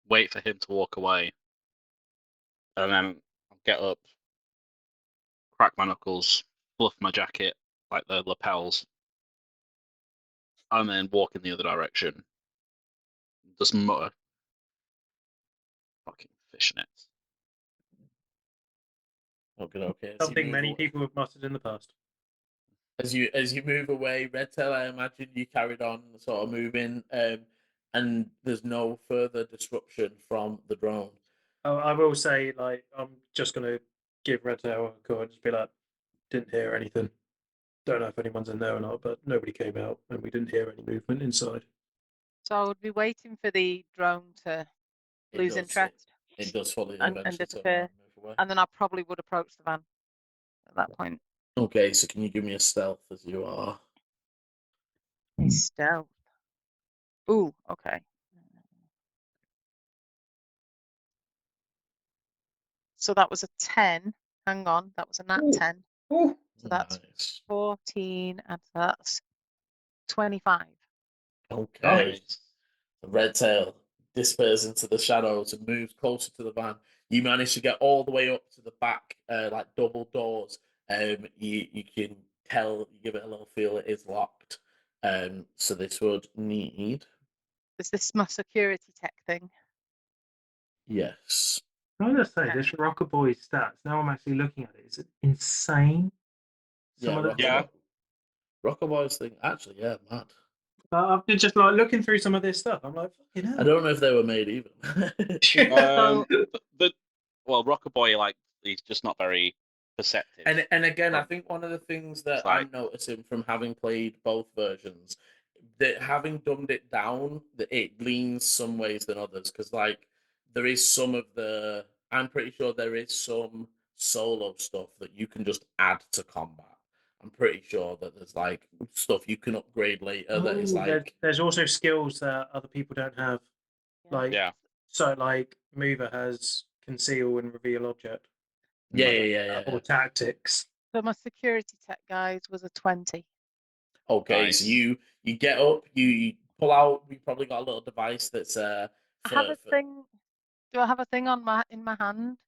wait for him to walk away, and then I'll get up, crack my knuckles, fluff my jacket, like the lapels, and then walk in the other direction. Just mutter, fucking fishnets. Okay. Something many people have muttered in the past. As you move away, Redtail, I imagine you carried on sort of moving, and there's no further disruption from the drone. I will say, like, I'm just gonna give Redtail a call and just be like, didn't hear anything. Don't know if anyone's in there or not, but nobody came out, and we didn't hear any movement inside. So I would be waiting for the drone to lose interest It does fully and eventually turn disappear, around and move away. and then I probably would approach the van at that point. Okay, so can you give me a stealth as you are? Stealth. Ooh, okay. So that was a 10. Hang on, that was a nat 10. Ooh. So that's Nice. 14, and that's 25. Okay. Nice. The Redtail disappears into the shadows and moves closer to the van. You manage to get all the way up to the back, like double doors. You can tell, you give it a little feel, it is locked. So this would need, Is this my security tech thing? yes. I'm gonna say Okay. this Rocker Boy stats. Now I'm actually looking at it. It's insane. Some of the Rockaboy's thing, actually, yeah, mad. I've been just like looking through some of this stuff. I'm like, fucking hell. I don't know if they were made even. Well, Rocker Boy, like, he's just not very perceptive. And again, I think one of the things that I'm noticing from having played both versions, that having dumbed it down, that it leans some ways than others. Because like there is some of the, I'm pretty sure there is some solo stuff that you can just add to combat. I'm pretty sure that there's like stuff you can upgrade later that is like. There's also skills that other people don't have. Like, Yeah. So like Mover has conceal and reveal object. Yeah. Or tactics. So my security tech, guys, was a 20. Okay, Nice. so you get up, you pull out. We probably got a little device that's I have a thing. Do I have a thing in my hand?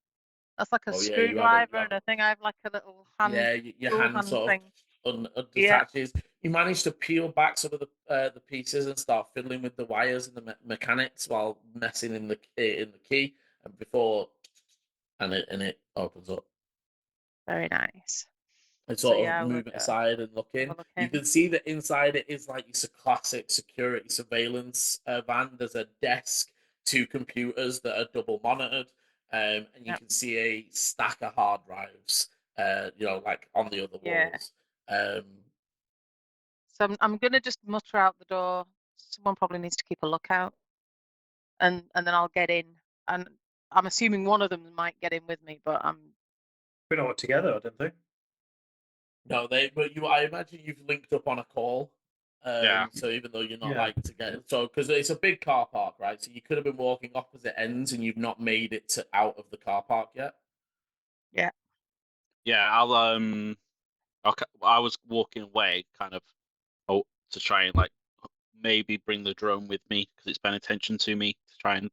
That's like a screwdriver and a thing. I have like a little hand. Yeah, your hand sort thing. of detaches. Yeah. You manage to peel back some of the pieces and start fiddling with the wires and the mechanics while messing in the key, and it opens up. Very nice. And sort of move it aside and look in. You can see that inside it is like it's a classic security surveillance van. There's a desk, 2 computers that are double monitored, and you can see a stack of hard drives, like on the other walls. So I'm gonna just mutter out the door. Someone probably needs to keep a lookout, and then I'll get in. And I'm assuming one of them might get in with me, but we're not together, I don't think. No, I imagine you've linked up on a call. Yeah. So even though you're not like together, so because it's a big car park, right? So you could have been walking opposite ends, and you've not made it out of the car park yet. Yeah. Yeah, I was walking away, kind of, to try and like maybe bring the drone with me because it's paying attention to me to try and.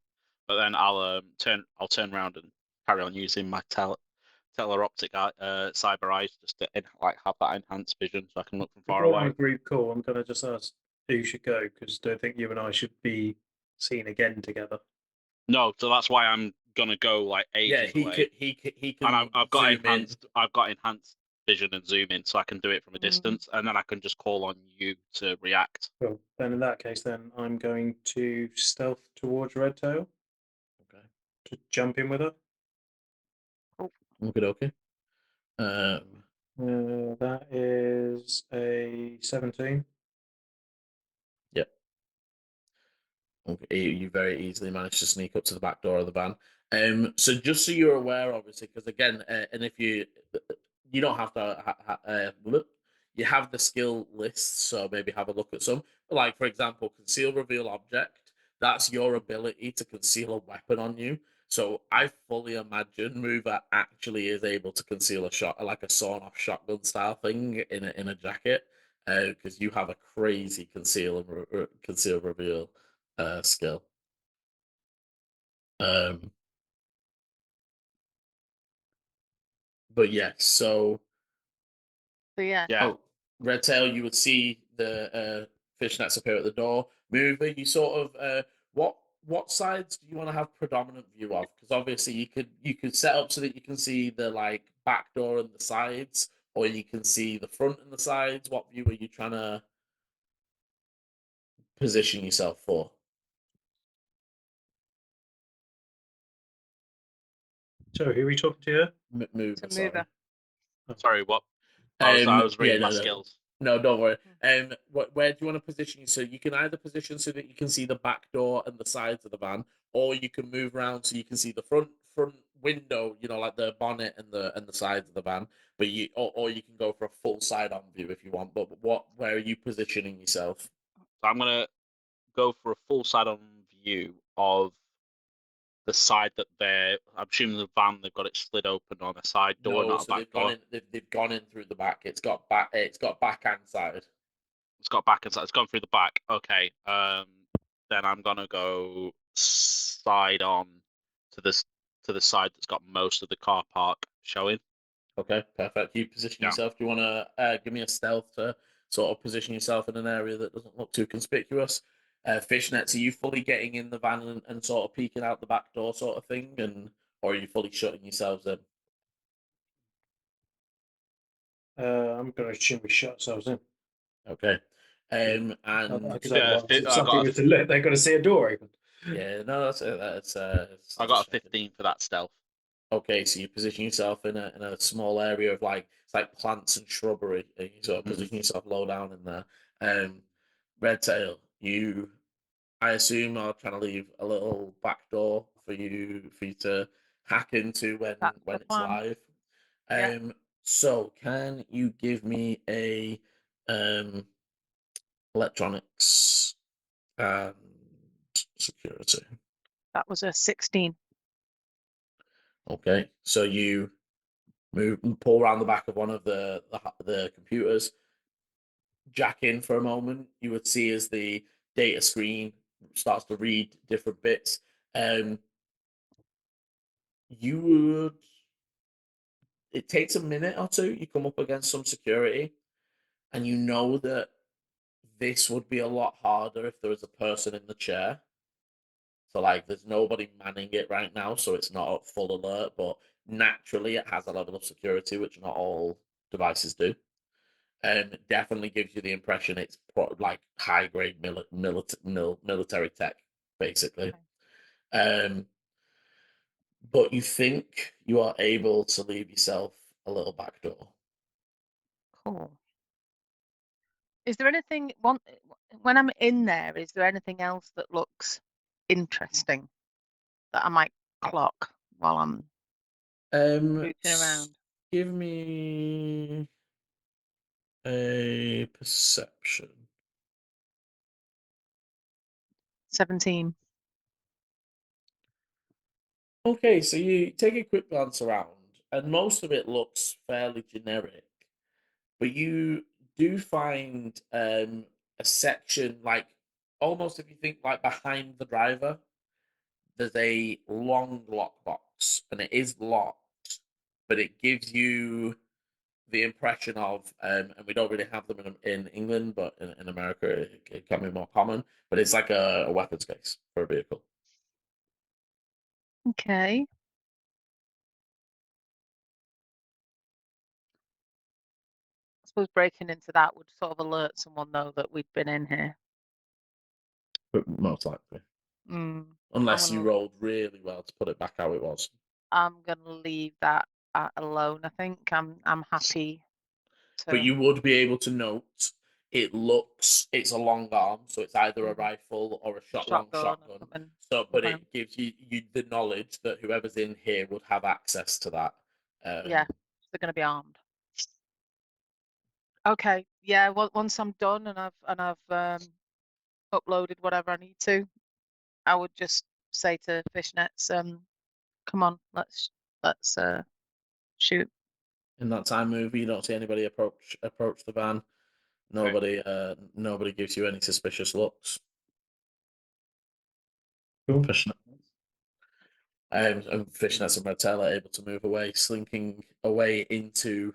But then I'll turn around and carry on using my teleoptic cyber eyes just to have that enhanced vision so I can look from far away. On a group call, I'm gonna just ask who should go because I don't think you and I should be seen again together. No, so that's why I'm gonna go like ages away. He can. And I've got enhanced vision and zoom in, so I can do it from a distance, and then I can just call on you to react. Well, then in that case, then I'm going to stealth towards Redtail. Okay. To jump in with her. Okay. That is a 17. Yep. Okay, you very easily managed to sneak up to the back door of the van. So just so you're aware, obviously, because again, and if you don't have to look, you have the skill lists, so maybe have a look at some. Like for example, conceal reveal object. That's your ability to conceal a weapon on you. So I fully imagine Mover actually is able to conceal a shot, like a sawn-off shotgun style thing in a jacket, because you have a crazy conceal reveal skill. But yes, so yeah. Yeah. oh, Redtail, you would see the fishnets appear at the door. Mover, you sort of what sides do you want to have predominant view of? Because obviously you could set up so that you can see the like back door and the sides, or you can see the front and the sides. What view are you trying to position yourself for? So who are we talking to here? Mover, To sorry. mover. Sorry, what? I was Yeah, reading my no. skills. No, don't worry. Where do you want to position you? So you can either position so that you can see the back door and the sides of the van, or you can move around so you can see the front window, you know, like the bonnet and the sides of the van. But or you can go for a full side on view if you want. But where are you positioning yourself? So I'm gonna go for a full side on view of the side that I'm assuming the van, they've got it slid open on a side door, No, not a so back they've gone door. in. They've gone in through the back. It's got back. It's got back and side. It's got back and side. It's gone through the back. Okay. Then I'm gonna go side on to this to the side that's got most of the car park showing. Okay, perfect. You position Yeah. yourself. Do you want to give me a stealth to sort of position yourself in an area that doesn't look too conspicuous? Fishnets, are you fully getting in the van and sort of peeking out the back door sort of thing, or are you fully shutting yourselves in? I'm going to assume we shut ourselves in. Okay. And Because Yeah, otherwise, if I somebody got was to look, they've got to see a door open. yeah, no, that's it. I Just got a checking. 15 for that stealth. Okay, so you position yourself in a small area of like it's like plants and shrubbery, and you sort of position yourself low down in there. Redtail, I assume are trying to leave a little back door for you to hack into That's when the it's plan. live. Yeah. So can you give me a electronics and security? That was a 16. Okay, so you pull around the back of one of the computers, jack in for a moment. You would see as the data screen starts to read different bits. You would. It takes a minute or two. You come up against some security, and you know that this would be a lot harder if there was a person in the chair. So like, there's nobody manning it right now, so it's not at full alert. But naturally, it has a level of security which not all devices do. Definitely gives you the impression it's like high grade military tech, basically. Okay. But you think you are able to leave yourself a little back door. Cool. Is there anything when I'm in there? Is there anything else that looks interesting that I might clock while I'm rooting around? Give me a perception. 17. Okay, so you take a quick glance around, and most of it looks fairly generic, but you do find a section like almost if you think like behind the driver, there's a long lockbox, and it is locked, but it gives you the impression of, and we don't really have them in England, but in America it can be more common. But it's like a weapons case for a vehicle. Okay. I suppose breaking into that would sort of alert someone though that we'd been in here. But most likely, unless you gonna- rolled really well to put it back how it was. I'm gonna leave that alone. I think I'm happy But to. you would be able to note it's a long arm, so it's either a Mhm. rifle or a long Shotgun or shotgun. something. So, but Okay. it gives you the knowledge that whoever's in here would have access to that. Yeah, they're gonna be armed. Okay. Yeah. Once I'm done and I've uploaded whatever I need to, I would just say to Fishnets, come on, let's shoot. In that time movie, you don't see anybody approach the van. Nobody gives you any suspicious looks. Cool. And fishnets and red tail are able to move away, slinking away into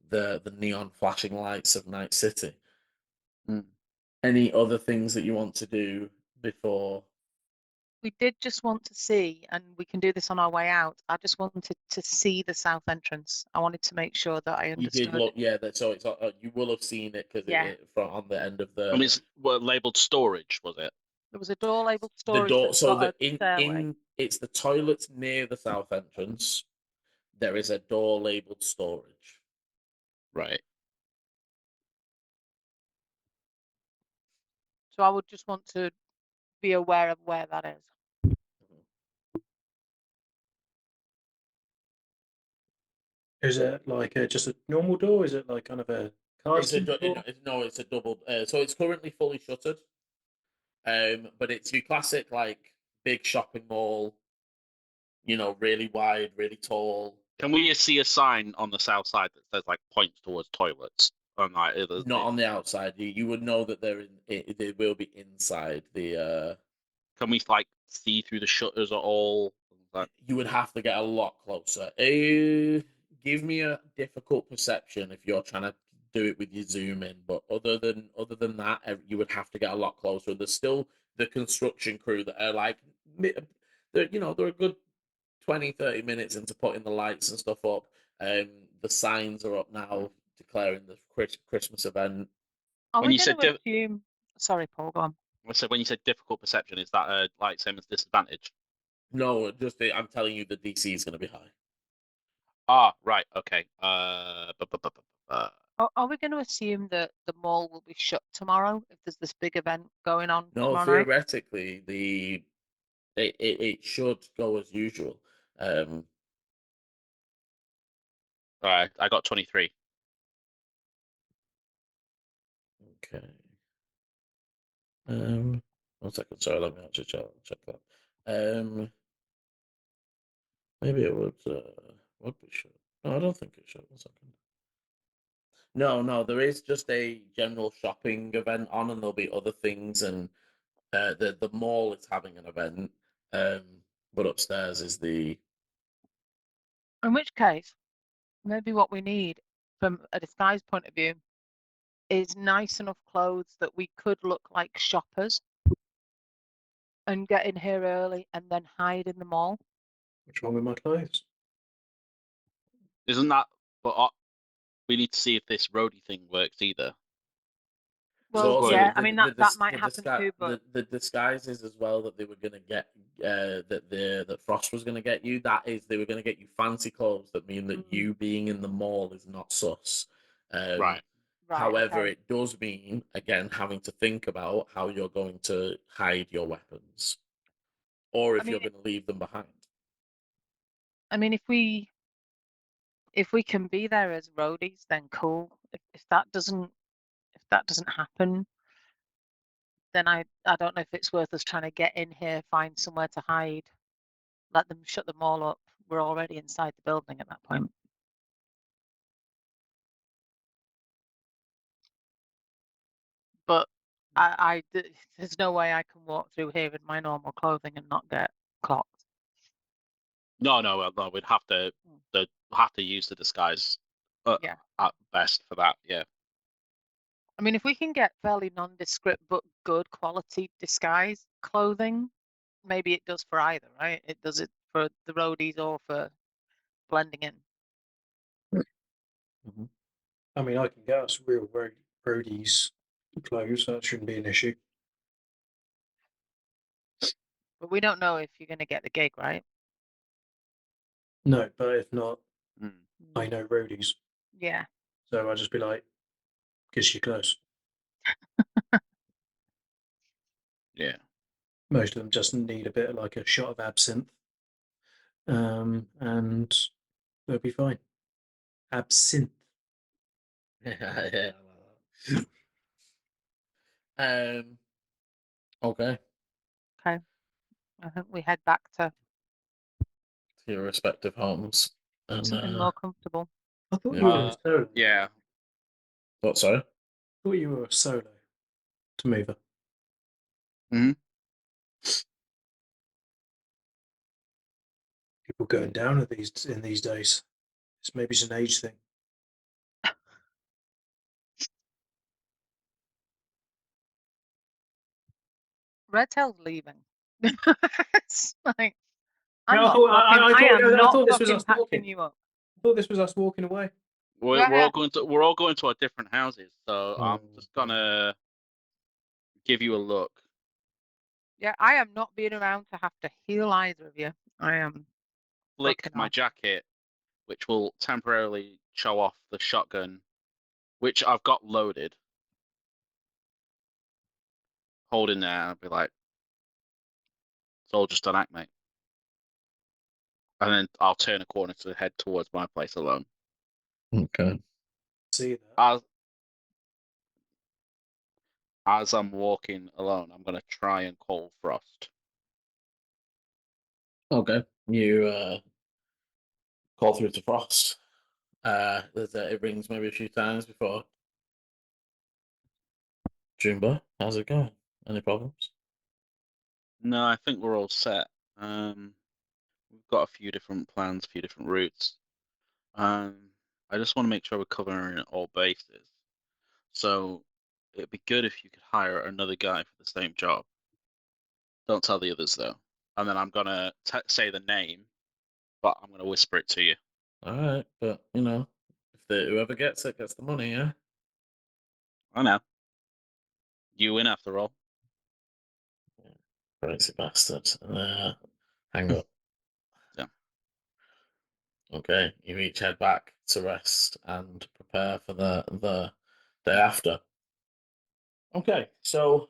the neon flashing lights of Night City. Any other things that you want to do before? We did just want to see, and we can do this on our way out. I just wanted to see the south entrance. I wanted to make sure that I You understood. did look, yeah. So it's you will have seen it because Yeah. it from on the end of the. I mean, it's labeled storage, was it? There was a door labeled the storage. door. That's So got the a stairway. it's the toilets near the south entrance. There is a door labeled storage. Right. So I would just want to be aware of where that is. Is it like just a normal door? Is it like kind of a casting door? No, it's a double. So it's currently fully shuttered. But it's your classic like big shopping mall. You know, really wide, really tall. Can we see a sign on the south side that says like points towards toilets? Like, Not on the outside. You would know that they're they will be inside the. Can we like see through the shutters at all? Like, You would have to get a lot closer. Give me a difficult perception if you're trying to do it with your zoom in. But other than that, you would have to get a lot closer. There's still the construction crew that are like, they're a good 20-30 minutes into putting the lights and stuff up. The signs are up now declaring the Christmas event. Are When we you said going to assume? Sorry, Paul. Go on. so when you said difficult perception, is that like same as disadvantage? No, just I'm telling you the DC is going to be high. Ah, right. Okay. Are we going to assume that the mall will be shut tomorrow if there's this big event going on No, tomorrow night? theoretically, it should go as usual. All right. I got 23. Okay. 1 second. Sorry, let me actually check that. Maybe it would be shut. No, I don't think it should. 1 second. No, there is just a general shopping event on, and there'll be other things, and the mall is having an event, but upstairs is the. In which case, maybe what we need from a disguise point of view is nice enough clothes that we could look like shoppers and get in here early and then hide in the mall. What's wrong with my clothes? Isn't that? But we need to see if this roadie thing works either. Well, So yeah, I mean that might happen too, but the disguises as well that they were going to get that Frost was going to get you. That is, they were going to get you fancy clothes that mean that you being in the mall is not sus. Right. However, okay. it does mean again having to think about how you're going to hide your weapons, or if you're going to leave them behind. I mean, if we can be there as roadies, then cool. If that doesn't happen, then I don't know if it's worth us trying to get in here, find somewhere to hide, let them shut them all up. We're already inside the building at that point. But there's no way I can walk through here in my normal clothing and not get clocked. No. We'd have to use the disguise. Yeah. At best for that. Yeah. I mean, if we can get fairly nondescript but good quality disguise clothing, maybe it does for either, right? It does it for the roadies or for blending in. I mean, I can get us real roadies clothes. So that shouldn't be an issue. But we don't know if you're going to get the gig, right? No, but if not, Mm. I know roadies. Yeah. So I'll just be like, kiss you close. Yeah. Most of them just need a bit of like a shot of absinthe. And they'll be fine. Absinthe. Yeah. Okay. Okay. I think we head back to To your respective homes. And, something more comfortable. I thought you were a solo. Yeah. What? Sorry. I thought you were a solo to mover. people going down in these days. Maybe it's an age thing. Redtail's leaving. It's like, I'm No, not fucking, I am I not thought this was fucking us patching walking. you up. I thought this was us walking away. We're Yeah. all going to our different houses, so I'm Oh, just gonna give you a look. Yeah, I am not being around to have to heal either of you. I am Flick fucking my off. jacket, which will temporarily show off the shotgun, which I've got loaded. Hold in there, and I'll be like, "It's all just an act, mate." And then I'll turn a corner to head towards my place alone. Okay. see that. As I'm walking alone, I'm gonna try and call Frost. Okay. You call through to Frost. It rings maybe a few times before. Jumbo, how's it going? Any problems? No, I think we're all set. We've got a few different plans, a few different routes. I just want to make sure we're covering all bases. So it'd be good if you could hire another guy for the same job. Don't tell the others though. And then I'm gonna say the name, but I'm gonna whisper it to you. All right, but whoever gets it gets the money, yeah. I know. You win after all. Crazy bastard. Hang up. Yeah. Okay, you each head back to rest and prepare for the day after. Okay, so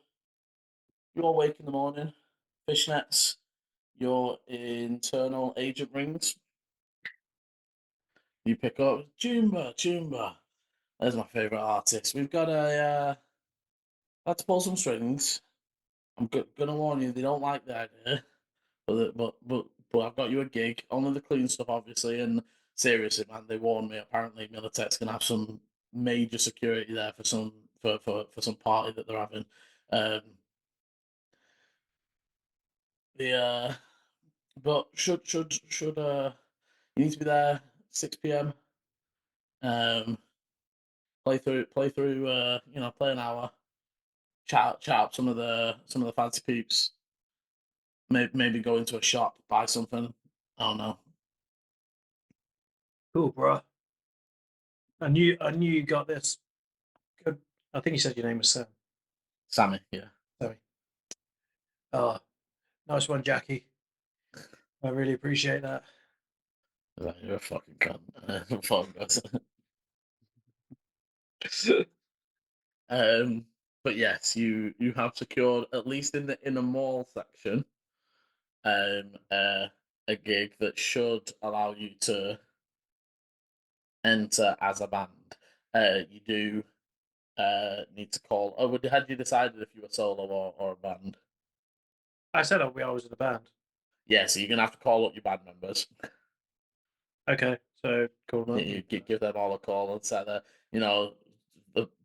you all wake in the morning, fishnets, your internal agent rings. You pick up Jumba. There's my favourite artist. We've got had to pull some strings. I'm gonna warn you, they don't like the idea. But I've got you a gig. Only the clean stuff, obviously. And seriously, man, they warned me. Apparently, Medtech's gonna have some major security there for some party that they're having. The but should you need to be there 6 p.m. Play through play an hour. Chat up some of the fancy peeps. Maybe go into a shop, buy something. I don't know. Cool, bro. I knew you got this. Good. I think you said your name was Sam. Sammy, yeah. Sammy. Oh, nice one, Jackie. I really appreciate that. You're a fucking cunt. Fuck but yes, you have secured, at least in the mall section, a gig that should allow you to enter as a band. You do need to call. Oh, had you decided if you were solo or a band? I said I was in the band. Yeah, so you're gonna have to call up your band members. Okay, so call them up. You give them all a call and say that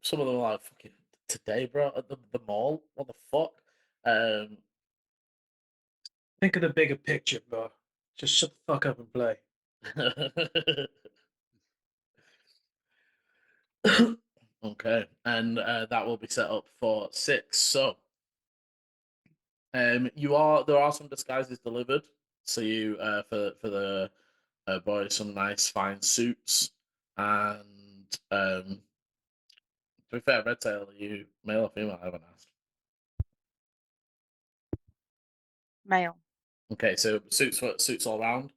some of them are like, fucking today, bro, at the mall. What the fuck? Think of the bigger picture, bro. Just shut the fuck up and play. Okay, and that will be set up for 6. So, there are some disguises delivered. So you for the boys some nice fine suits and to be fair, Redtail, are you male or female? I haven't asked. Male. Okay, so suits all round.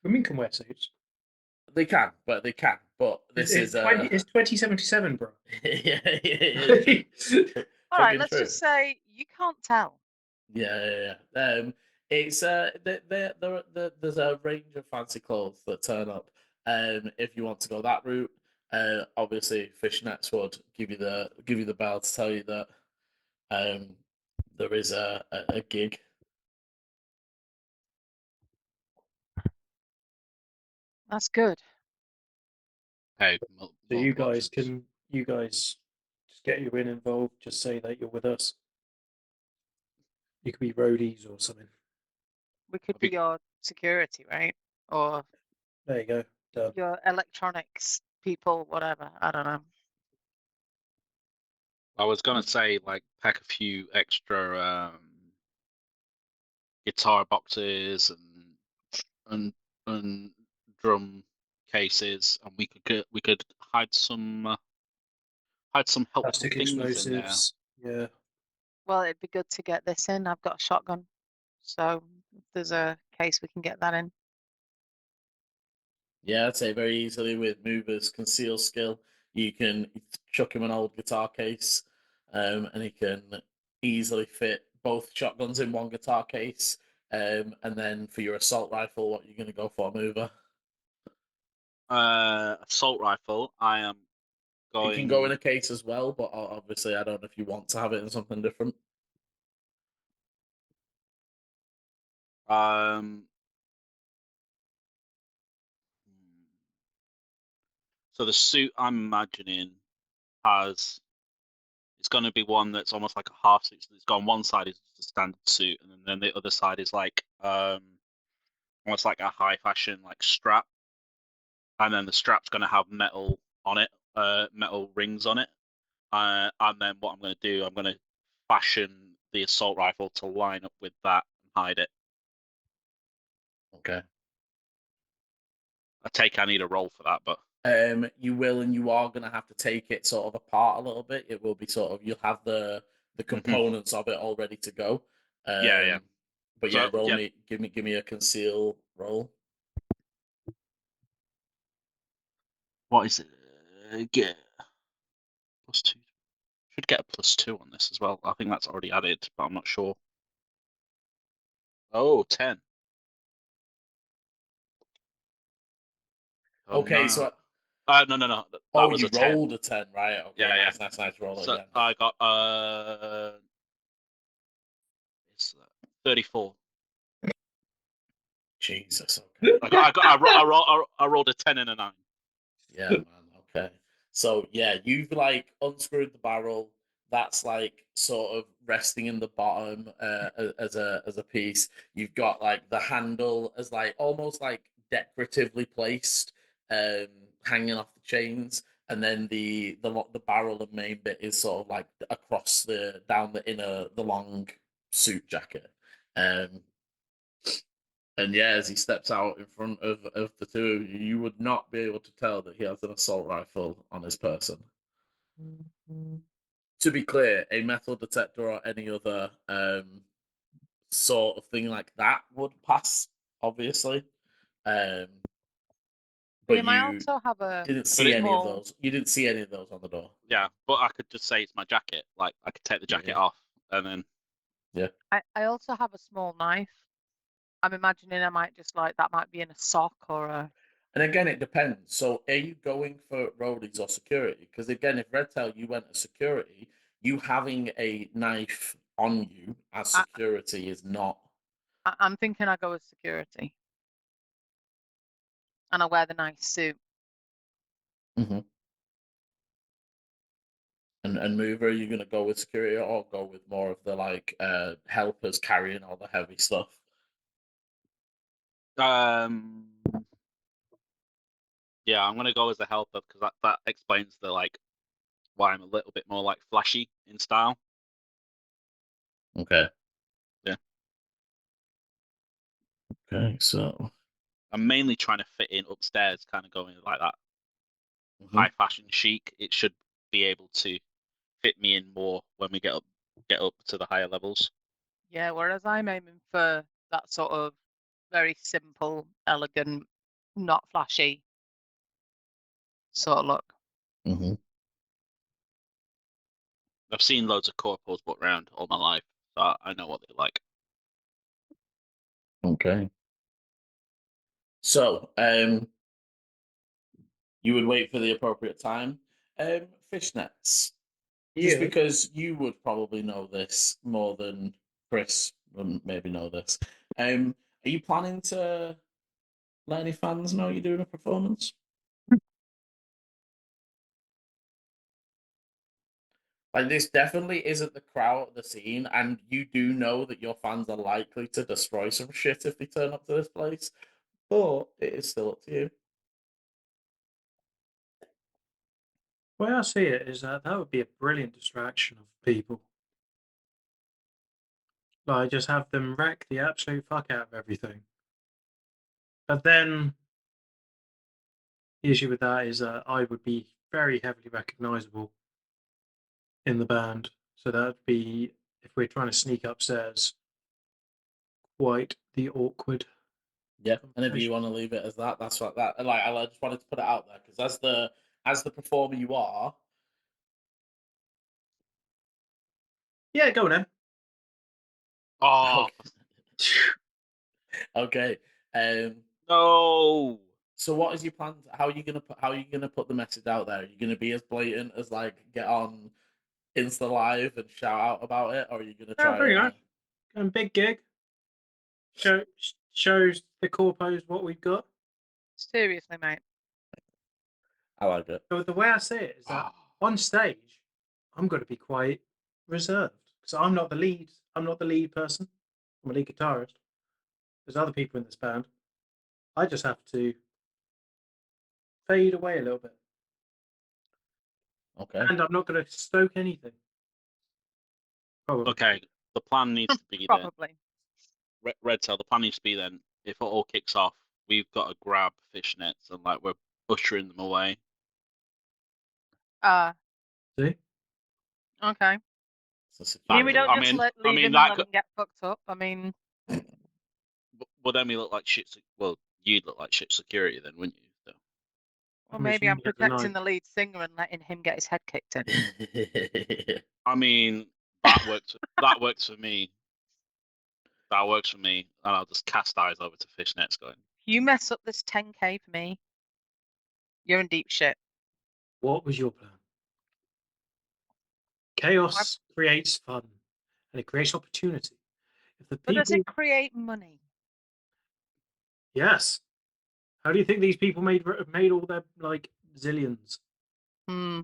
Women can wear suits. They can. But this It's is 2077, bro. yeah. All right, Fucking let's true. just say you can't tell. Yeah. It's there's a range of fancy clothes that turn up. If you want to go that route, obviously fishnets would give you the bell to tell you that there is a gig. That's good. Hey, So you guys just get you involved. Just say that you're with us. You could be roadies or something. We could Have be you- your security, right? Or There you go. Done. your electronics people, whatever. I don't know. I was gonna say like pack a few extra guitar boxes and drum cases, and we could hide some helpful Plastic things in there. explosives. Yeah. Well, it'd be good to get this in. I've got a shotgun, so if there's a case, we can get that in. Yeah, I'd say very easily with Mover's conceal skill, you can chuck him an old guitar case, and he can easily fit both shotguns in one guitar case. And then for your assault rifle, what are you going to go for, Mover? Assault rifle. I am going. It can go in a case as well, but obviously I don't know if you want to have it in something different. So the suit I'm imagining has it's going to be one that's almost like a half suit. So it's got on one side is the standard suit, and then the other side is like almost like a high fashion like strap, and then the strap's going to have metal on it, metal rings on it. And then what I'm going to do, I'm going to fashion the assault rifle to line up with that and hide it. Okay. I need a roll for that, but You will, and you are going to have to take it sort of apart a little bit. It will be sort of you'll have the components of it all ready to go. Yeah. But So, yeah, roll yeah. me, give me a conceal roll. What is it? Get +2. Should get a +2 on this as well. I think that's already added, but I'm not sure. Oh, 10. Oh, Okay, no. so No. oh, That was you a 10. rolled a 10, right? Okay, Yeah. nice. Roll it So again. I got it's 34. Jesus. Okay. I rolled a 10 and a 9. Yeah, man. Okay. So yeah, you've like unscrewed the barrel. That's like sort of resting in the bottom as a piece. You've got like the handle as like almost like decoratively placed, hanging off the chains, and then the barrel and main bit is sort of like across down the long suit jacket. Um, and yeah, as he steps out in front of the two of you, you would not be able to tell that he has an assault rifle on his person. To be clear, a metal detector or any other sort of thing like that would pass, obviously. But You might you also have a didn't see any of small. those. You didn't see any of those on the door. Yeah, but I could just say it's my jacket. Like I could take the jacket Yeah. off and then I also have a small knife. I'm imagining I might just like that might be in a sock or a. And again, it depends. So, are you going for roadies or security? Because again, if Redtail you went to security, you having a knife on you as security is not. I'm thinking I go with security, and I wear the nice suit. Mm-hmm. And mover, are you going to go with security or go with more of the like helpers carrying all the heavy stuff? yeah, I'm gonna go as a helper because that explains the like why I'm a little bit more like flashy in style. Okay. Yeah. Okay, so I'm mainly trying to fit in upstairs, kind of going like that Mhm. high fashion chic. It should be able to fit me in more when we get up to the higher levels. Yeah, whereas I'm aiming for that sort of very simple, elegant, not flashy sort of look. Mm-hmm. I've seen loads of corporals walk around all my life, so I know what they like. Okay. So, you would wait for the appropriate time. Fishnets. Just because you would probably know this more than Chris would maybe know this. Are you planning to let any fans know you're doing a performance? Like, this definitely isn't the crowd of the scene, and you do know that your fans are likely to destroy some shit if they turn up to this place, but it is still up to you. The way I see it is that would be a brilliant distraction of people. Like, just have them wreck the absolute fuck out of everything. But then the issue with that is that I would be very heavily recognizable in the band. So that would be, if we're trying to sneak upstairs, quite the awkward. Yeah, and if you want to leave it as that, that's what that. Like, I just wanted to put it out there because as the performer you are. Yeah, go on then. Oh Okay. no! So what is your plan? How are you gonna put the message out there? Are you gonna be as blatant as like get on Insta Live and shout out about it, or are you gonna Oh, try? pretty much. And big gig. Shows the corpos what we've got. Seriously, mate. I like it. So the way I see it is that on stage, I'm going to be quite reserved because I'm not the lead. I'm not the lead person. I'm a lead guitarist. There's other people in this band. I just have to fade away a little bit, Okay. and I'm not going to stoke anything. Probably. Okay, the plan needs to be then. Probably. Red Tail, the plan needs to be then, if it all kicks off, we've got to grab fishnets and like we're ushering them away. See? Okay. So I mean, we don't I just mean- leave I mean, him that and let could- him get fucked up. I mean, But then we look like shit. Well, you'd look like shit security then, wouldn't you? So. well, Which maybe you I'm get the protecting night. the lead singer and letting him get his head kicked in. I mean, that works. That works for me. That works for me, and I'll just cast eyes over to fishnets going. You mess up this 10k for me, you're in deep shit. What was your plan? Chaos creates fun, and it creates opportunity. If the But does people, it create money? yes. How do you think these people made all their like zillions? Hmm.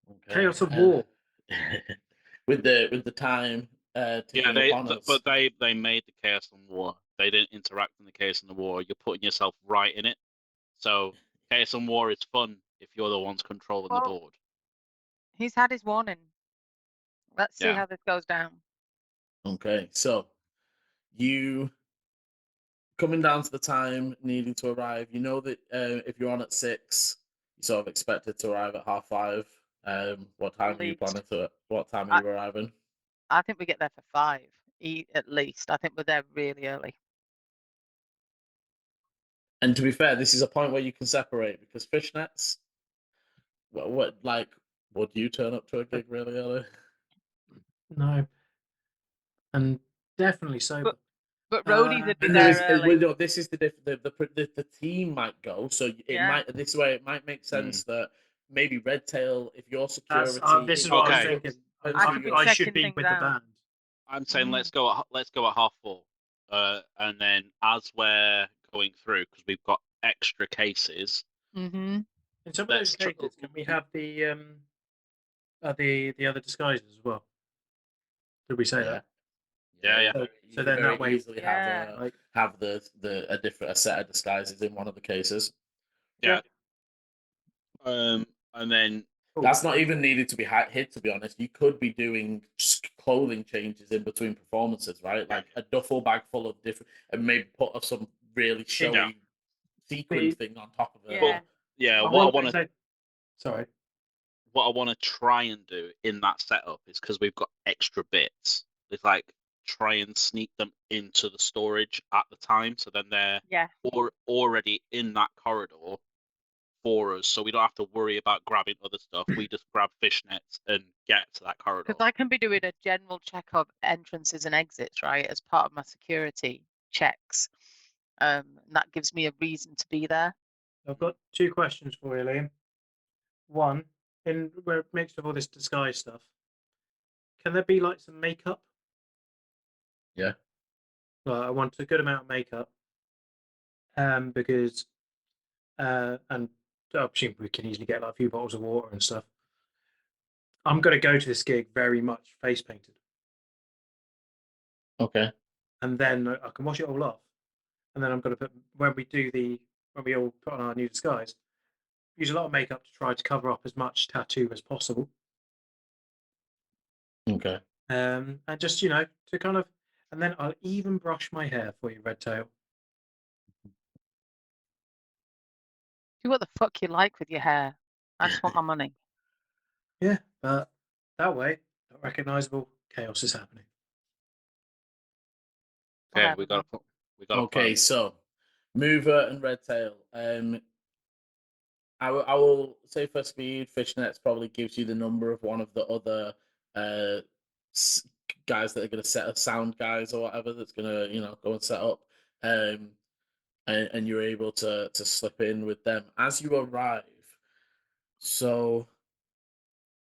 Okay. Chaos of war. with the time ticking upon us. but they made the chaos and war. They didn't interact in the chaos and the war. You're putting yourself right in it. So chaos and war is fun if you're the ones controlling the Well, board. He's had his warning. Let's see Yeah. how this goes down. Okay, so you coming down to the time needing to arrive. You know that if you're on at 6, you sort of expected to arrive at 5:30. What time are you Least. planning to? What time are you arriving? I think we get there for 5 at least. I think we're there really early. And to be fair, this is a point where you can separate because fishnets. What like would you turn up to a gig really early? No. And definitely sober. But roadies would be And there there is, early. no, this is the team might go, so it Yeah. might this way it might make sense that maybe Red Tail, if your security, This is what I was Okay. thinking. I could be I should checking be things with the out. band. I'm saying let's go at 4:30, and then as we're going through, because we've got extra cases. Mm-hmm. In some of Let's those cases, can we have the other disguises as well? Did we say that? Yeah. So then that way, easily Yeah. have a set of disguises in one of the cases. Yeah. And then That's not even needed to be hid. To be honest, you could be doing clothing changes in between performances, right? Like a duffel bag full of different, and maybe put some really showy sequin thing on top of it. Yeah. What I want to Sorry. what I want to try and do in that setup is because we've got extra bits. It's like try and sneak them into the storage at the time, so then they're Yeah. already in that corridor for us, so we don't have to worry about grabbing other stuff. We just grab fishnets and get to that corridor. Because I can be doing a general check of entrances and exits, right, as part of my security checks. And that gives me a reason to be there. I've got 2 questions for you, Liam. One, in where mixed with all this disguise stuff, can there be like some makeup? Yeah. I want a good amount of makeup. Because and I presume we can easily get like a few bottles of water and stuff. I'm going to go to this gig very much face painted, Okay. and then I can wash it all off, and then I'm going to put when we all put on our new disguise, use a lot of makeup to try to cover up as much tattoo as possible, Okay. and just to kind of, and then I'll even brush my hair for you, Redtail. Do what the fuck you like with your hair. I just want my money. Yeah, but that way, not recognizable chaos is happening. Okay, Whatever, we got man. a plan. Okay, so Mover and Redtail. I will say for speed, Fishnets probably gives you the number of one of the other uh guys that are going to set up, sound guys or whatever, that's going to go and set up, and you're able to slip in with them as you arrive. So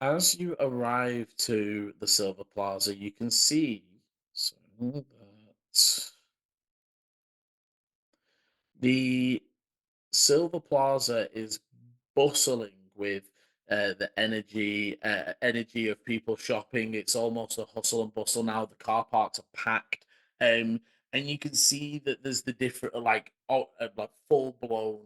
as you arrive to the Silver Plaza, you can see that the Silver Plaza is bustling with the energy of people shopping. It's almost a hustle and bustle now. The car parks are packed, and you can see that there's the different like full blown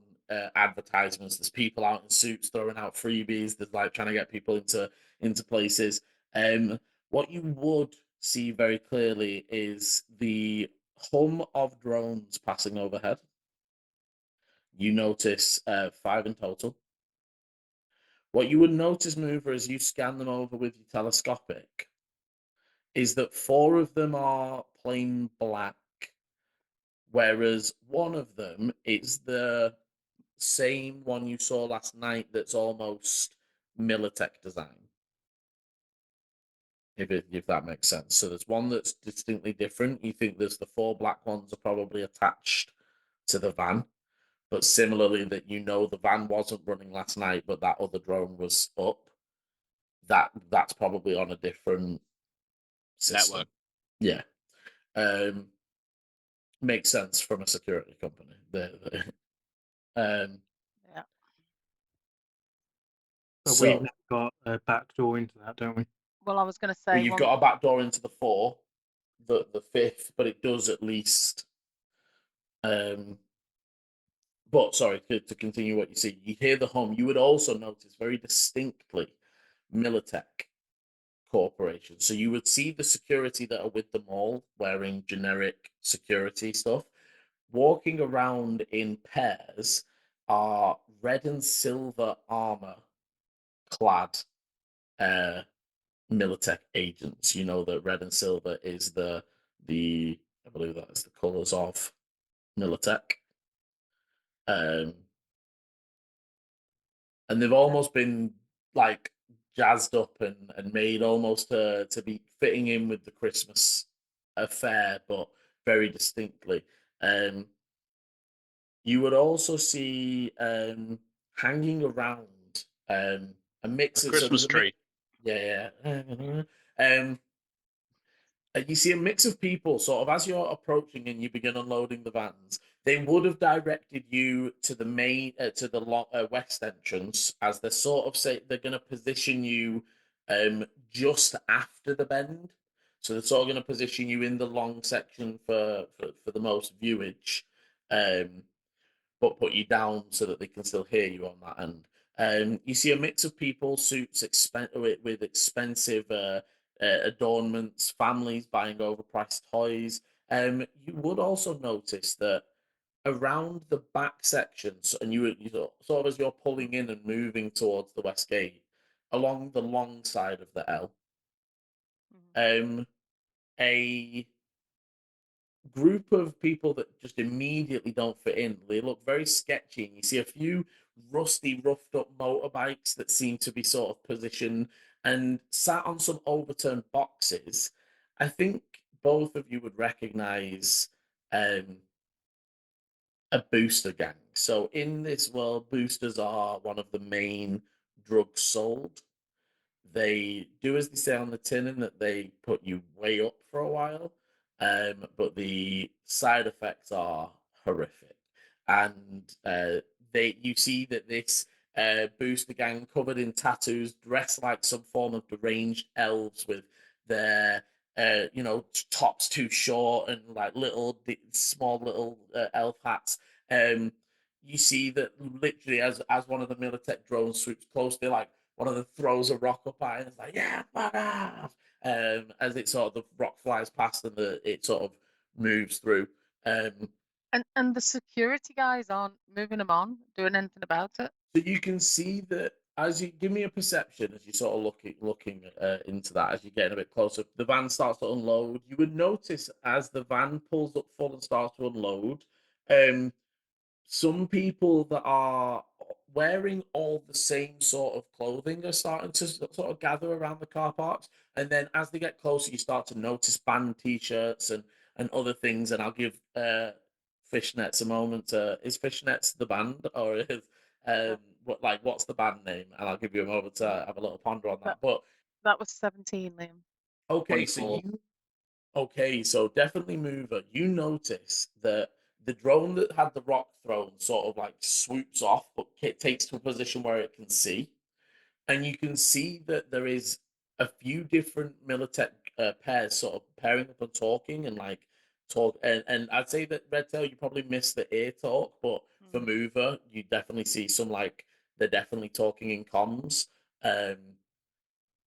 advertisements. There's people out in suits throwing out freebies. There's like trying to get people into places. What you would see very clearly is the hum of drones passing overhead. You notice 5 in total. What you would notice, Mover, as you scan them over with your telescopic, is that 4 of them are plain black, whereas one of them is the same one you saw last night that's almost Medtech design. If that makes sense. So there's one that's distinctly different. You think there's the 4 black ones are probably attached to the van. But similarly, that the van wasn't running last night, but that other drone was up. That's probably on a different system. Network. Yeah, makes sense from a security company. Yeah. But So we've got a back door into that, don't we? Well, I was going to say, well, you've got a back door into the 4, the 5th, but it does at least. But sorry, to continue what you see, you hear the hum. You would also notice very distinctly Medtech Corporation. So you would see the security that are with them all wearing generic security stuff. Walking around in pairs are red and silver armor clad Medtech agents. You know that red and silver is the I believe that is the colors of Medtech. And they've almost been like jazzed up and made almost to be fitting in with the Christmas affair, but very distinctly. You would also see hanging around a mix A of Christmas tree. Yeah. You see a mix of people sort of as you're approaching and you begin unloading the vans. They would have directed you to the main to the west entrance, as they're sort of say they're going to position you just after the bend. So they're sort of going to position you in the long section for the most viewage, but put you down so that they can still hear you on that end. You see a mix of people, suits with expensive adornments, families buying overpriced toys. You would also notice that around the back sections, and you sort of as you're pulling in and moving towards the west gate, along the long side of the L, a group of people that just immediately don't fit in. They look very sketchy, and you see a few rusty, roughed up motorbikes that seem to be sort of positioned and sat on some overturned boxes. I think both of you would recognize a booster gang. So in this world, boosters are one of the main drugs sold. They do as they say on the tin, in that they put you way up for a while, but the side effects are horrific. And you see that this Booster gang covered in tattoos, dressed like some form of deranged elves with their tops too short and like small little elf hats. You see that literally as one of the Militech drones swoops close, they like one of them throws a rock up at it and it's like, yeah, fuck off. As it sort of the rock flies past and it sort of moves through. And the security guys aren't moving them on, doing anything about it. So you can see that as you give me a perception as you sort of looking into that as you're getting a bit closer, the van starts to unload. You would notice as the van pulls up full and starts to unload, some people that are wearing all the same sort of clothing are starting to sort of gather around the car parks. And then as they get closer, you start to notice band t-shirts and other things. And I'll give Fishnets a moment. Is Fishnets the band or is what's the band name? And I'll give you a moment to have a little ponder on that. But that was 17, Liam. okay, 24. so definitely Mover. You notice that the drone that had the rock thrown sort of like swoops off, but it takes to a position where it can see. And you can see that there is a few different Militech pairs sort of pairing up and talking and like talk. And I'd say that Redtail, you probably missed the ear talk, but for Mover, you definitely see some like they're definitely talking in comms.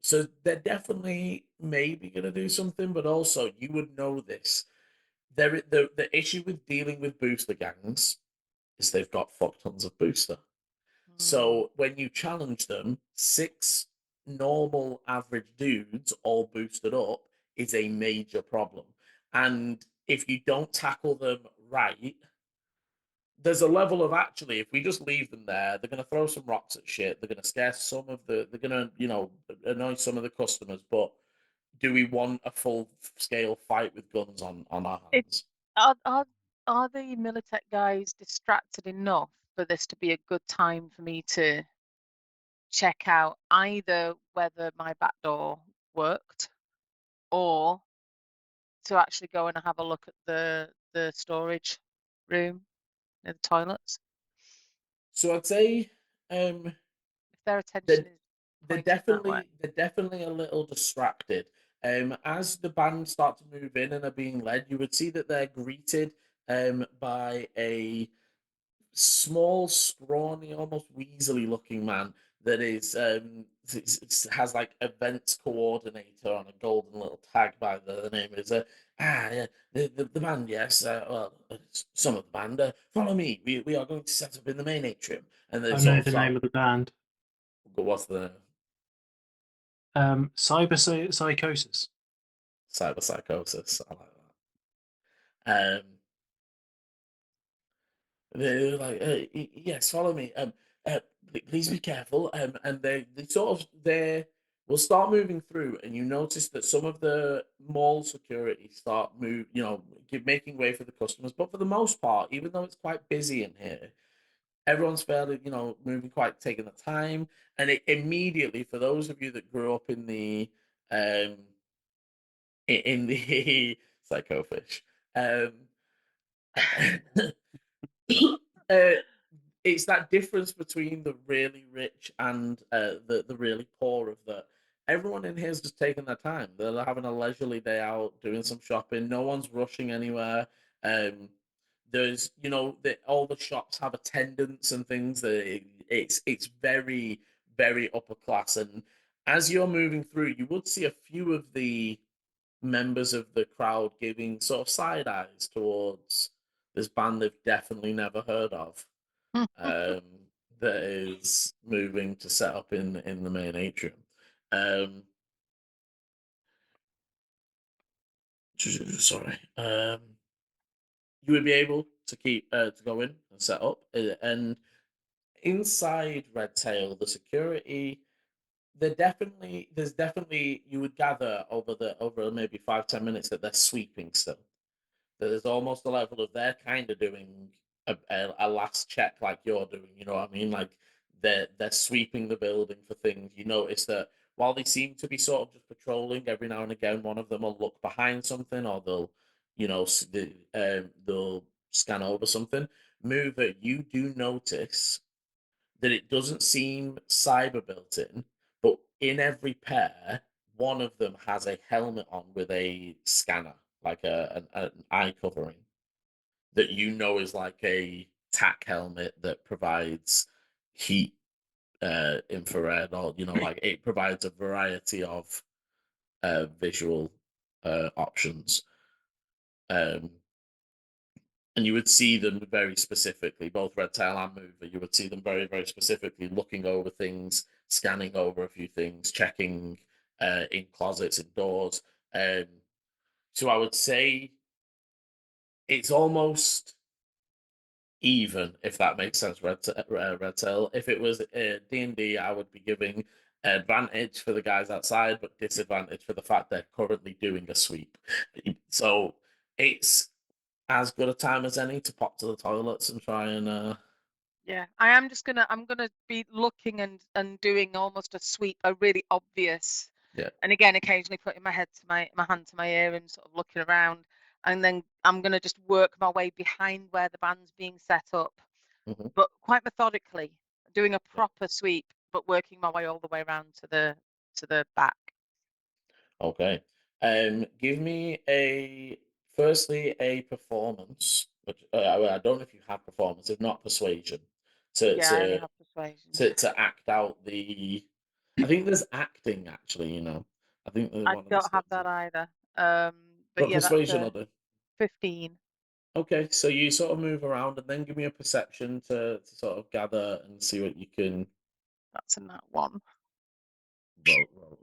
So they're definitely maybe going to do something, but also you would know this. The issue with dealing with booster gangs is they've got fuck tons of booster. So when you challenge them, 6 normal average dudes all boosted up is a major problem. And if you don't tackle them right, there's a level of actually, if we just leave them there, they're going to throw some rocks at shit. They're going to scare they're going to, annoy some of the customers. But do we want a full scale fight with guns on our hands? Are the Militech guys distracted enough for this to be a good time for me to check out either whether my back door worked or to actually go and have a look at the storage room near the toilets? So I'd say if their attention is they're pointed that way. definitely a little distracted. As the band start to move in and are being led, you would see that they're greeted by a small, scrawny, almost weaselly looking man that is has like events coordinator on a golden little tag by the name is yeah, the band, yes, some of the band, follow me, we are going to set up in the main atrium. And they I sort know of the name of the band. what's the Psychosis. cyber psychosis? I like that. They're like, yes, follow me. Please be careful. And they sort of will start moving through, and you notice that some of the mall security start making way for the customers. But for the most part, even though it's quite busy in here, everyone's fairly, moving quite, taking the time. And it immediately, for those of you that grew up in the psychofish, it's that difference between the really rich and the really poor. Of that, everyone in here is just taking their time. They're having a leisurely day out, doing some shopping. No one's rushing anywhere. There's, all the shops have attendants and things. That it's very, very upper class. And as you're moving through, you would see a few of the members of the crowd giving sort of side eyes towards this band they've definitely never heard of, that is moving to set up in the main atrium. Sorry. You would be able to keep to go in and set up, and inside Red Tail, the security. There's definitely you would gather over maybe 5-10 minutes that they're sweeping still. There's almost a level of they're kind of doing a last check like you're doing. You know what I mean? Like they're sweeping the building for things. You notice that while they seem to be sort of just patrolling, every now and again one of them will look behind something, or they'll they'll scan over something. Mover, you do notice that it doesn't seem cyber built in, but in every pair, one of them has a helmet on with a scanner, like an eye covering, that you know is like a tack helmet that provides heat, infrared, or like it provides a variety of visual options. And you would see them very specifically, both Red Tail and Mover. You would see them very, very specifically looking over things, scanning over a few things, checking in closets and doors. So I would say it's almost even, if that makes sense. Red Tail. If it was D&D, I would be giving advantage for the guys outside, but disadvantage for the fact they're currently doing a sweep. So it's as good a time as any to pop to the toilets and try and Yeah, I'm gonna be looking and doing almost a sweep, a really obvious. Yeah. And again, occasionally putting my hand to my ear and sort of looking around, and then I'm gonna just work my way behind where the band's being set up, Mhm. but quite methodically, doing a proper sweep, but working my way all the way around to the back. Okay. Give me firstly a performance. Which I don't know if you have performance, if not persuasion, Yeah, I only have persuasion. to act out the. I think there's acting actually. I think there's I one of the don't have skills that is- either. But But yeah, that's persuasion a or the. 15. Okay, so you sort of move around and then give me a perception to sort of gather and see what you can That's in that one.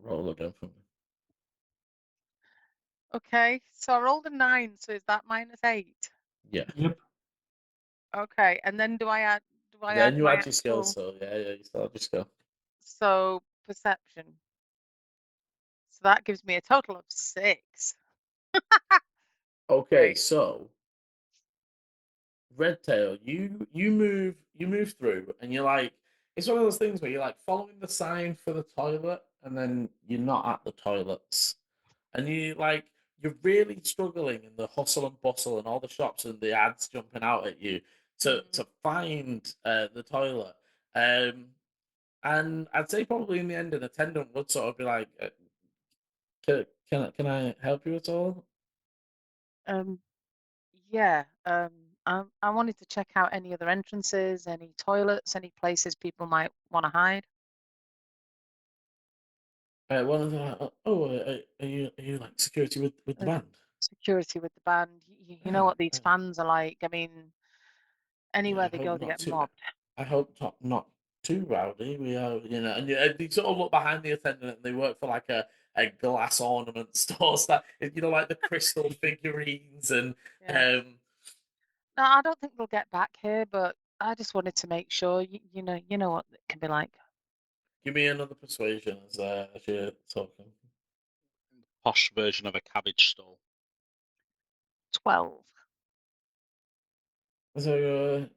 roll again for me. Okay, so I rolled a 9, so is that -8? Yeah. Yep. Okay, and then do I add Then you my add your skills, actual, so yeah, you still have your skill. so perception. So that gives me a total of 6. Okay, Great. so Red Tail, you move through, and you're like, it's one of those things where you're like following the sign for the toilet, and then you're not at the toilets, and you're really struggling in the hustle and bustle and all the shops and the ads jumping out at you to find the toilet. And I'd say probably in the end, an attendant would sort of be like, can I help you at all? Yeah. I wanted to check out any other entrances, any toilets, any places people might want to hide. One of the are you like security with the Uh, band? Security with the band. You know what these Ah, fans are like. I mean, yeah, anywhere I they hope go, they not get too. mobbed. I hope not too rowdy. We are, and you sort of look behind the attendant, and they work for like a glass ornament store, like the crystal figurines and Yeah. um. No, I don't think they'll get back here, but I just wanted to make sure. You know what it can be like. Give me another persuasion as you're talking. Posh version of a cabbage stall. 12. So,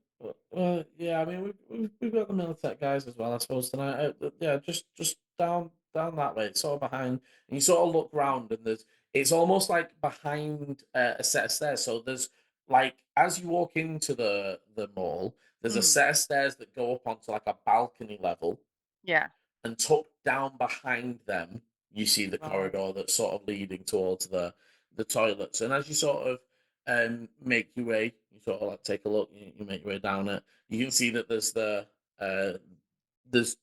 yeah, I mean, we've got the Medtech guys as well, I suppose tonight. Yeah, just down that way, sort of behind, and you sort of look round, and it's almost like behind a set of stairs. So there's like as you walk into the mall, there's a set of stairs that go up onto like a balcony level, Yeah. and tucked down behind them, you see the Right. corridor that's sort of leading towards the toilets. And as you sort of make your way, you sort of like take a look, you make your way down it. You can see that there's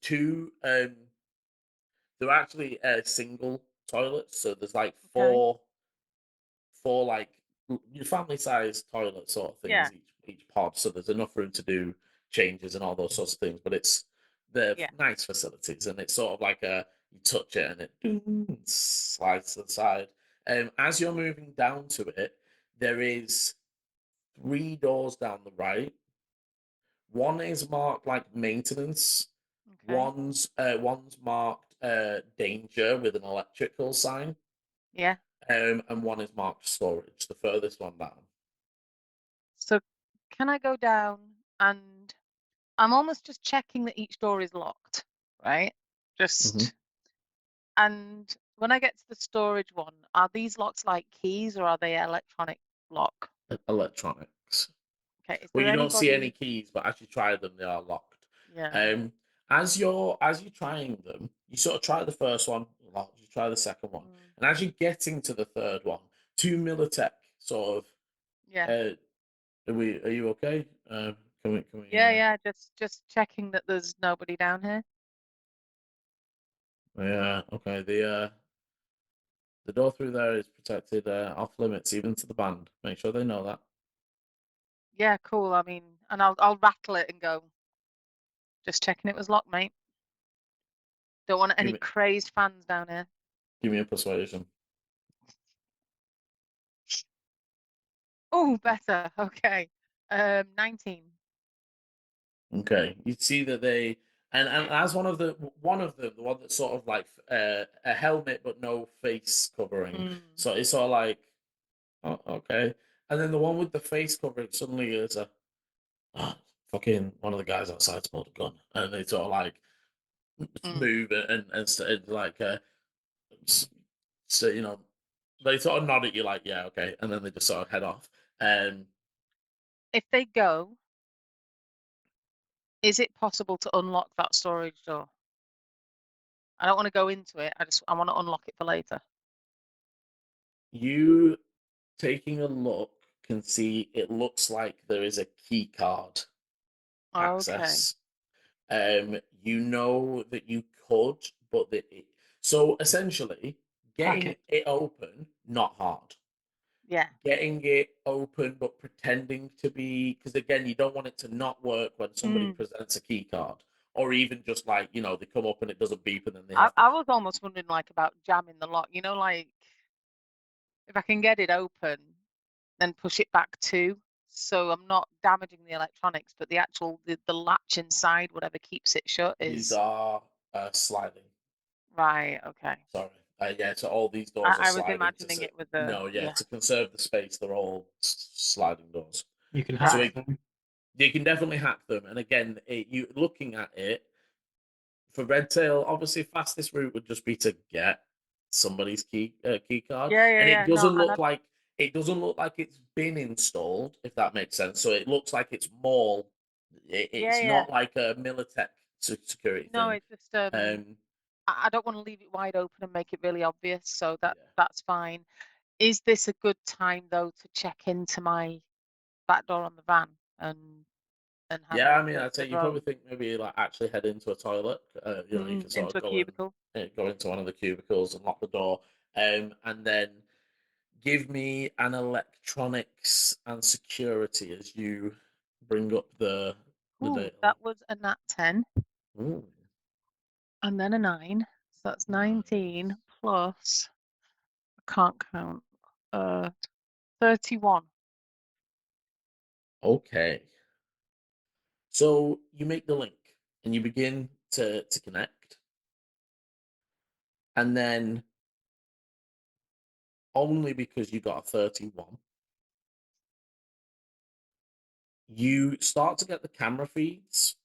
two. They're actually single toilets, so there's like Okay. four like your family size toilet sort of Yeah. things each pod. So there's enough room to do changes and all those sorts of things. But they're Yeah. nice facilities, and it's sort of like you touch it and it slides to the side. As you're moving down to it, there is 3 doors down the right. One is marked like maintenance. Okay. One's marked danger with an electrical sign. Yeah. And one is marked storage, the furthest one down. So can I go down and I'm almost just checking that each door is locked, right? Just and when I get to the storage one, are these locks like keys or are they electronic lock? Electronics. Okay. Is Well, there you don't see any anybody? keys, but as you try them, they are locked. Yeah. As you're trying them, you sort of try the first one a lot, you try the second one, Mm. and as you're getting to the third one, two Medtech sort of. Yeah. Are you okay? Can we? Yeah. Just checking that there's nobody down here. Yeah. Okay. The door through there is protected off limits, even to the band. Make sure they know that. Yeah, cool. I mean, and I'll rattle it and go. Just checking it was locked, mate. Don't want any me- crazed fans down here. Give me a persuasion. Oh, better. Okay. 19. Okay. You see that they and as one of the one that's sort of like a helmet but no face covering. Mm. So it's sort of like, oh, okay. And then the one with the face covering suddenly is fucking one of the guys outside's pulled a gun, and they sort of like move and like so you know they sort of nod at you like, yeah, okay, and then they just sort of head off. If they go, is it possible to unlock that storage door? I don't want to go into it. I want to unlock it for later. You taking a look can see it looks like there is a key card access. You know that you could, but so essentially getting it open not hard. Yeah. Getting it open but pretending to be, because again, you don't want it to not work when somebody presents a key card, or even just like, you know, they come up and it doesn't beep and then they have I was almost wondering like about jamming the lock, you know, like if I can get it open, then push it back too. So I'm not damaging the electronics, but the actual the latch inside, whatever keeps it shut, these is are sliding. right. Okay. Sorry. Yeah, so all these doors are I was sliding. imagining it with the No, yeah, to conserve the space, they're all sliding doors. You can So hack them. you can definitely hack them. And again, you looking at it, for Redtail, obviously fastest route would just be to get somebody's key card. Yeah. And Yeah. it doesn't No, look like it's been installed, if that makes sense. So it looks like it's more. It's Yeah. not like a Militech security No, thing. it's just I don't want to leave it wide open and make it really obvious, so that's fine. Is this a good time though to check into my back door on the van and have a Yeah, I look mean, at I'd say the you probably drone? think maybe like actually head into a toilet. You know, you can sort Into of a cubicle. go into one of the cubicles and lock the door, and then give me an electronics and security as you bring up the Ooh, data. that was a nat 10 Ooh, and then a 9. So that's nice. 19 plus, I can't count, 31. Okay. So you make the link and you begin to connect, and then only because you got a 31, you start to get the camera feeds,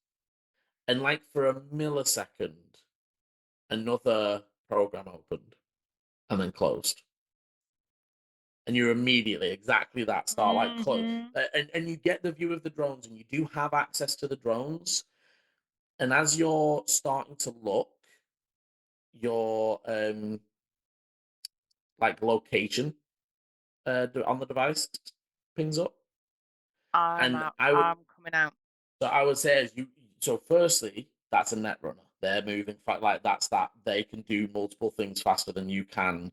and like for a millisecond, another program opened and then closed. And you're immediately exactly that start like close, and you get the view of the drones, and you do have access to the drones. And as you're starting to look, your like location on the device pings up. I'm And out. I'm coming out. So I would say, so firstly, that's a net runner. They're moving like that's that they can do multiple things faster than you can.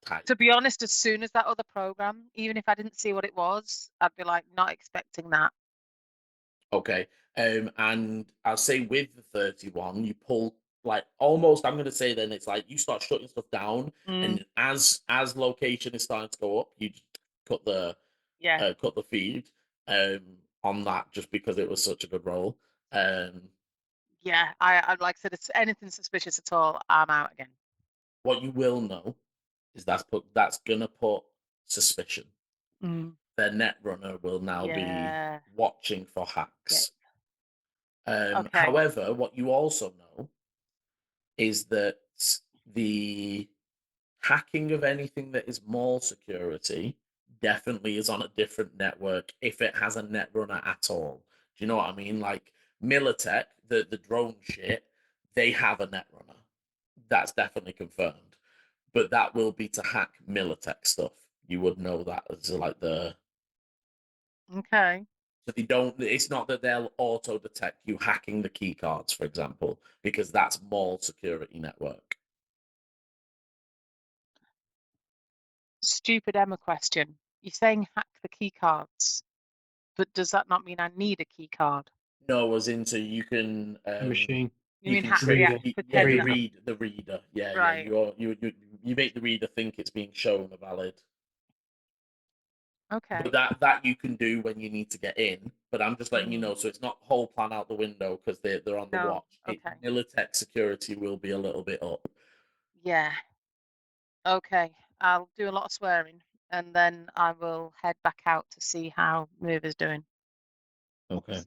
Type. To be honest, as soon as that other program, even if I didn't see what it was, I'd be like not expecting that. Okay. And I'll say with the 31, you pull like almost, I'm gonna say then it's like you start shutting stuff down, and as location is starting to go up, you just cut the feed on that just because it was such a good roll. Yeah, I'd like I said, it's anything suspicious at all, I'm out again. What you will know is that's gonna put suspicion. Their net runner will now be watching for hacks. However, what you also know is that the hacking of anything that is mall security definitely is on a different network if it has a net runner at all. Do you know what I mean? Like Militech, the drone shit, they have a Netrunner. That's definitely confirmed. But that will be to hack Militech stuff. You would know that as like the. Okay. So they don't. It's not that they'll auto detect you hacking the key cards, for example, because that's mall security network. Stupid Emma question. You're saying hack the key cards, but does that not mean I need a key card? No, as into you can. The machine. You You mean can hack read the it. pretend reader. that? the reader. Yeah, Right. You make the reader think it's being shown a valid. Okay. But that you can do when you need to get in. But I'm just letting you know, so it's not whole plan out the window because they're on the No. watch. Okay. Militech security will be a little bit up. Yeah. Okay. I'll do a lot of swearing, and then I will head back out to see how Move is doing. Okay.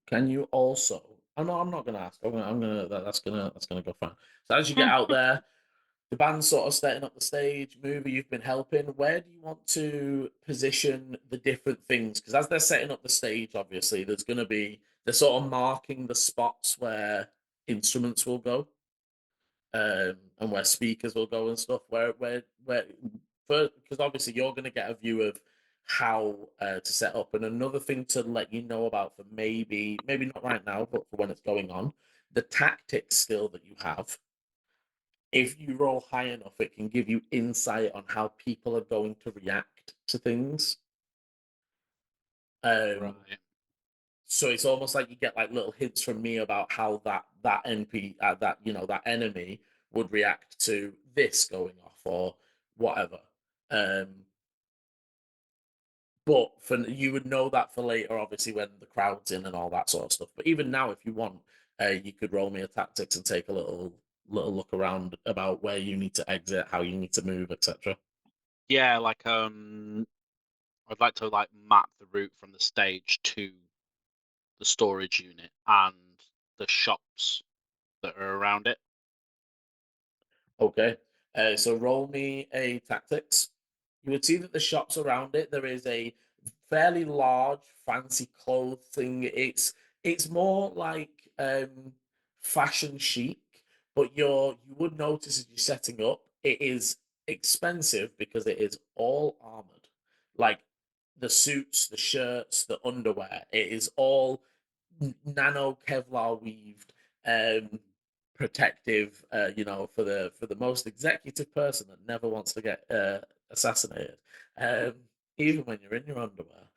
Can you also? Oh no, I'm not gonna ask. That's gonna go fine. So as you get out there, the band's sort of setting up the stage. Mover, you've been helping. Where do you want to position the different things? Because as they're setting up the stage, obviously, they're sort of marking the spots where instruments will go, and where speakers will go and stuff. Because obviously you're going to get a view of how to set up. And another thing to let you know about for maybe not right now, but for when it's going on, the tactics skill that you have. If you roll high enough, it can give you insight on how people are going to react to things. Right. So it's almost like you get like little hints from me about how that NP that enemy would react to this going off or whatever. But for you would know that for later, obviously when the crowd's in and all that sort of stuff. But even now, if you want, you could roll me a tactics and take a little look around about where you need to exit, how you need to move, etc. Yeah, like I'd like to like map the route from the stage to the storage unit and the shops that are around it. Okay. So roll me a tactics. You would see that the shops around it, there is a fairly large, fancy clothing. It's more like fashion chic, but you would notice as you're setting up, it is expensive because it is all armored. Like the suits, the shirts, the underwear, it is all nano Kevlar weaved. Protective, for the most executive person that never wants to get assassinated, even when you're in your underwear.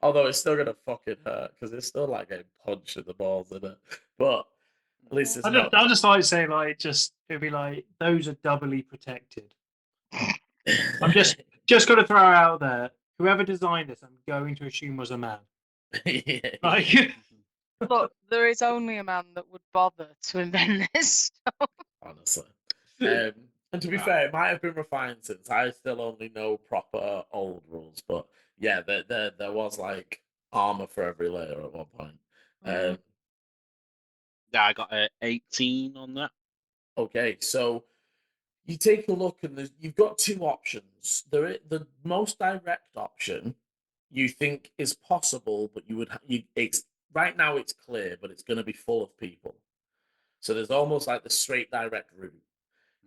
Although it's still gonna fucking hurt because it's still like getting punched in the balls, isn't it? But at least it's not. I'll just like say like it'd be like those are doubly protected. I'm just gonna throw out there. Whoever designed this, I'm going to assume was a man. Yeah. Like, Look, there is only a man that would bother to invent this stuff. Honestly. And to be fair, it might have been refined since I still only know proper old rules, but yeah, there was like armor for every layer at one point. Yeah, I got a 18 on that. Okay, so you take a look and you've got two options. The most direct option you think is possible, but it's right now it's clear, but it's going to be full of people. So there's almost like the straight direct route.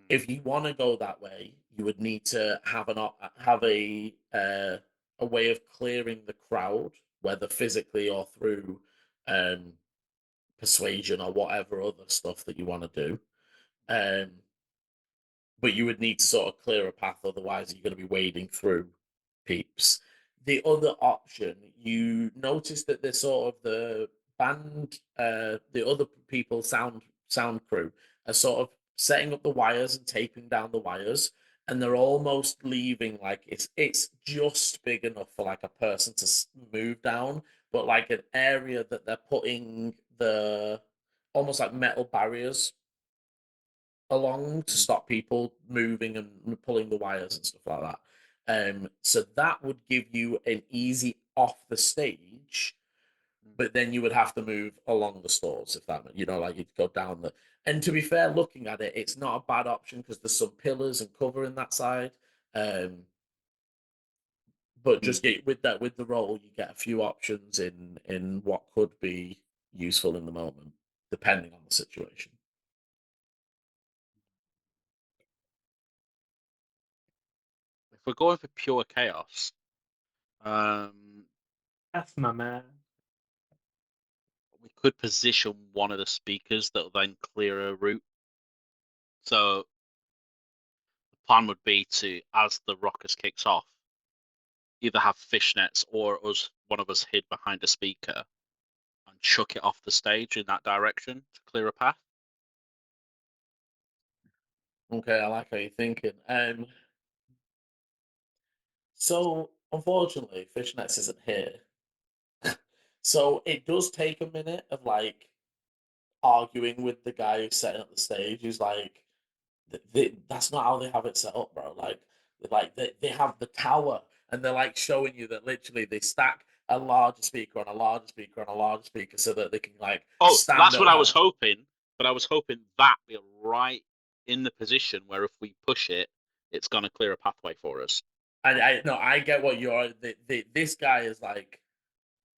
If you want to go that way, you would need to have a way of clearing the crowd, whether physically or through persuasion or whatever other stuff that you want to do. But you would need to sort of clear a path, otherwise you're going to be wading through peeps. The other option, you notice that the sort of the band, the other people, sound crew, are sort of setting up the wires and taping down the wires, and they're almost leaving like it's just big enough for like a person to move down, but like an area that they're putting the almost like metal barriers along to stop people moving and pulling the wires and stuff like that. So that would give you an easy off the stage, but then you would have to move along the stores if that, like you'd go down the. And to be fair, looking at it, it's not a bad option because there's some pillars and cover in that side. But just get with the roll, you get a few options in what could be useful in the moment, depending on the situation. If we're going for pure chaos, That's my man. we could position one of the speakers that will then clear a route. So the plan would be to, as the rockers kicks off, either have fishnets or one of us hid behind a speaker and chuck it off the stage in that direction to clear a path. Okay, I like how you're thinking. So unfortunately, fishnets isn't here. So it does take a minute of like arguing with the guy who's setting up the stage. Who's like, that's not how they have it set up, bro. They have the tower, and they're like showing you that literally they stack a larger speaker on a larger speaker on a larger speaker so that they can like Oh, stand that's up what I was high. hoping. But I was hoping that be right in the position where if we push it, it's going to clear a pathway for us. I get what you're. This guy is like,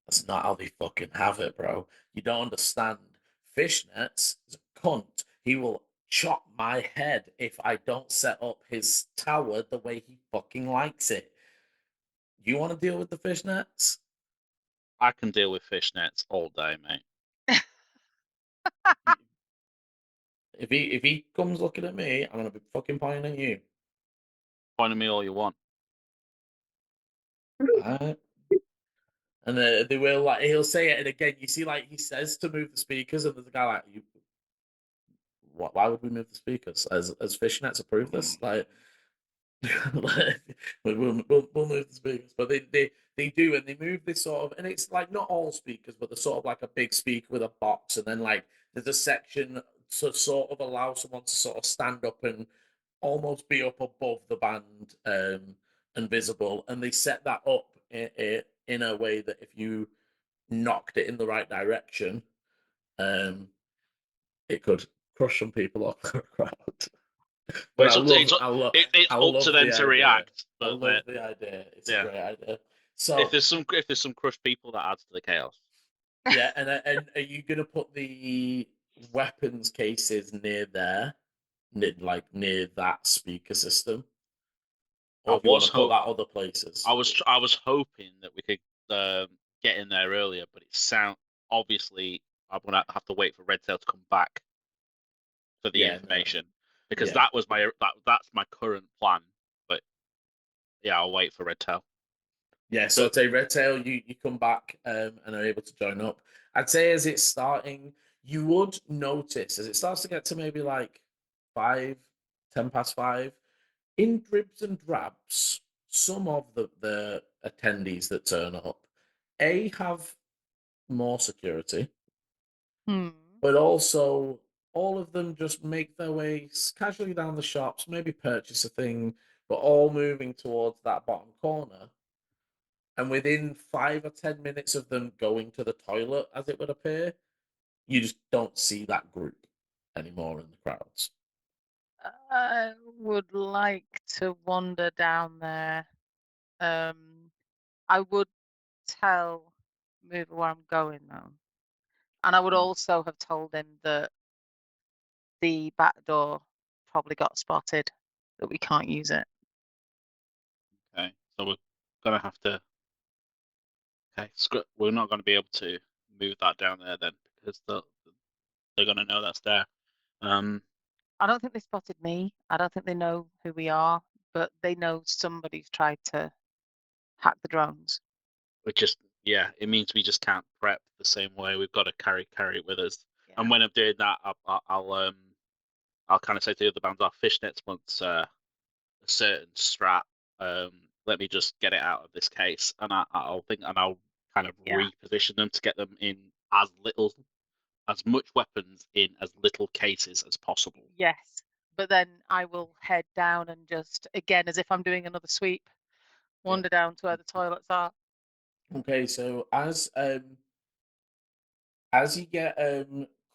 that's not how they fucking have it, bro. You don't understand. Fishnets is a cunt. He will chop my head if I don't set up his tower the way he fucking likes it. You want to deal with the fishnets? I can deal with fishnets all day, mate. If he comes looking at me, I'm gonna be fucking pointing at you. Point at me all you want. Alright? And they will like he'll say it, and again, you see, like he says to move the speakers, and there's a guy like, "You, why would we move the speakers? As fishnets approve this? Like, we'll move the speakers." But they do, and they move this sort of, and it's like not all speakers, but they're sort of like a big speaker with a box, and then like there's a section to sort of allow someone to sort of stand up and almost be up above the band, and visible, and they set that up in a way that if you knocked it in the right direction, it could crush some people off the crowd. But But I it's up love to them the to idea. react. I But love the idea. It's yeah. a great idea. if So there's some crushed people, that adds to the chaos. yeah, and are you gonna put the weapons cases near there, near that speaker system, or do you want to put that other places? I was hoping that we could get in there earlier, but obviously I'm gonna have to wait for Redtail to come back for the information because Yeah. that's my current plan. But yeah, I'll wait for Redtail. Yeah, so I'd say Redtail, you come back and are able to join up. I'd say as it's starting, you would notice as it starts to get to maybe like 5, 10 past 5, in dribs and drabs, some of the attendees that turn up, have more security, but also all of them just make their way casually down the shops, maybe purchase a thing, but all moving towards that bottom corner. And within 5 or 10 minutes of them going to the toilet, as it would appear, you just don't see that group anymore in the crowds. I would like to wander down there. I would tell Mover where I'm going though. And I would also have told him that the back door probably got spotted, that we can't use it. Okay, so we're gonna have to. Okay, we're not going to be able to move that down there then because they're going to know that's there. I don't think they spotted me. I don't think they know who we are, but they know somebody's tried to hack the drones. It means we just can't prep the same way. We've got to carry it with us. Yeah. And when I'm doing that, I'll kind of say to the other bands, our fishnets wants a certain strat. Let me just get it out of this case, and I'll kind of reposition them to get them in as much weapons in as little cases as possible. Yes, but then I will head down and just, again, as if I'm doing another sweep, wander down to where the toilets are. Okay, so as you get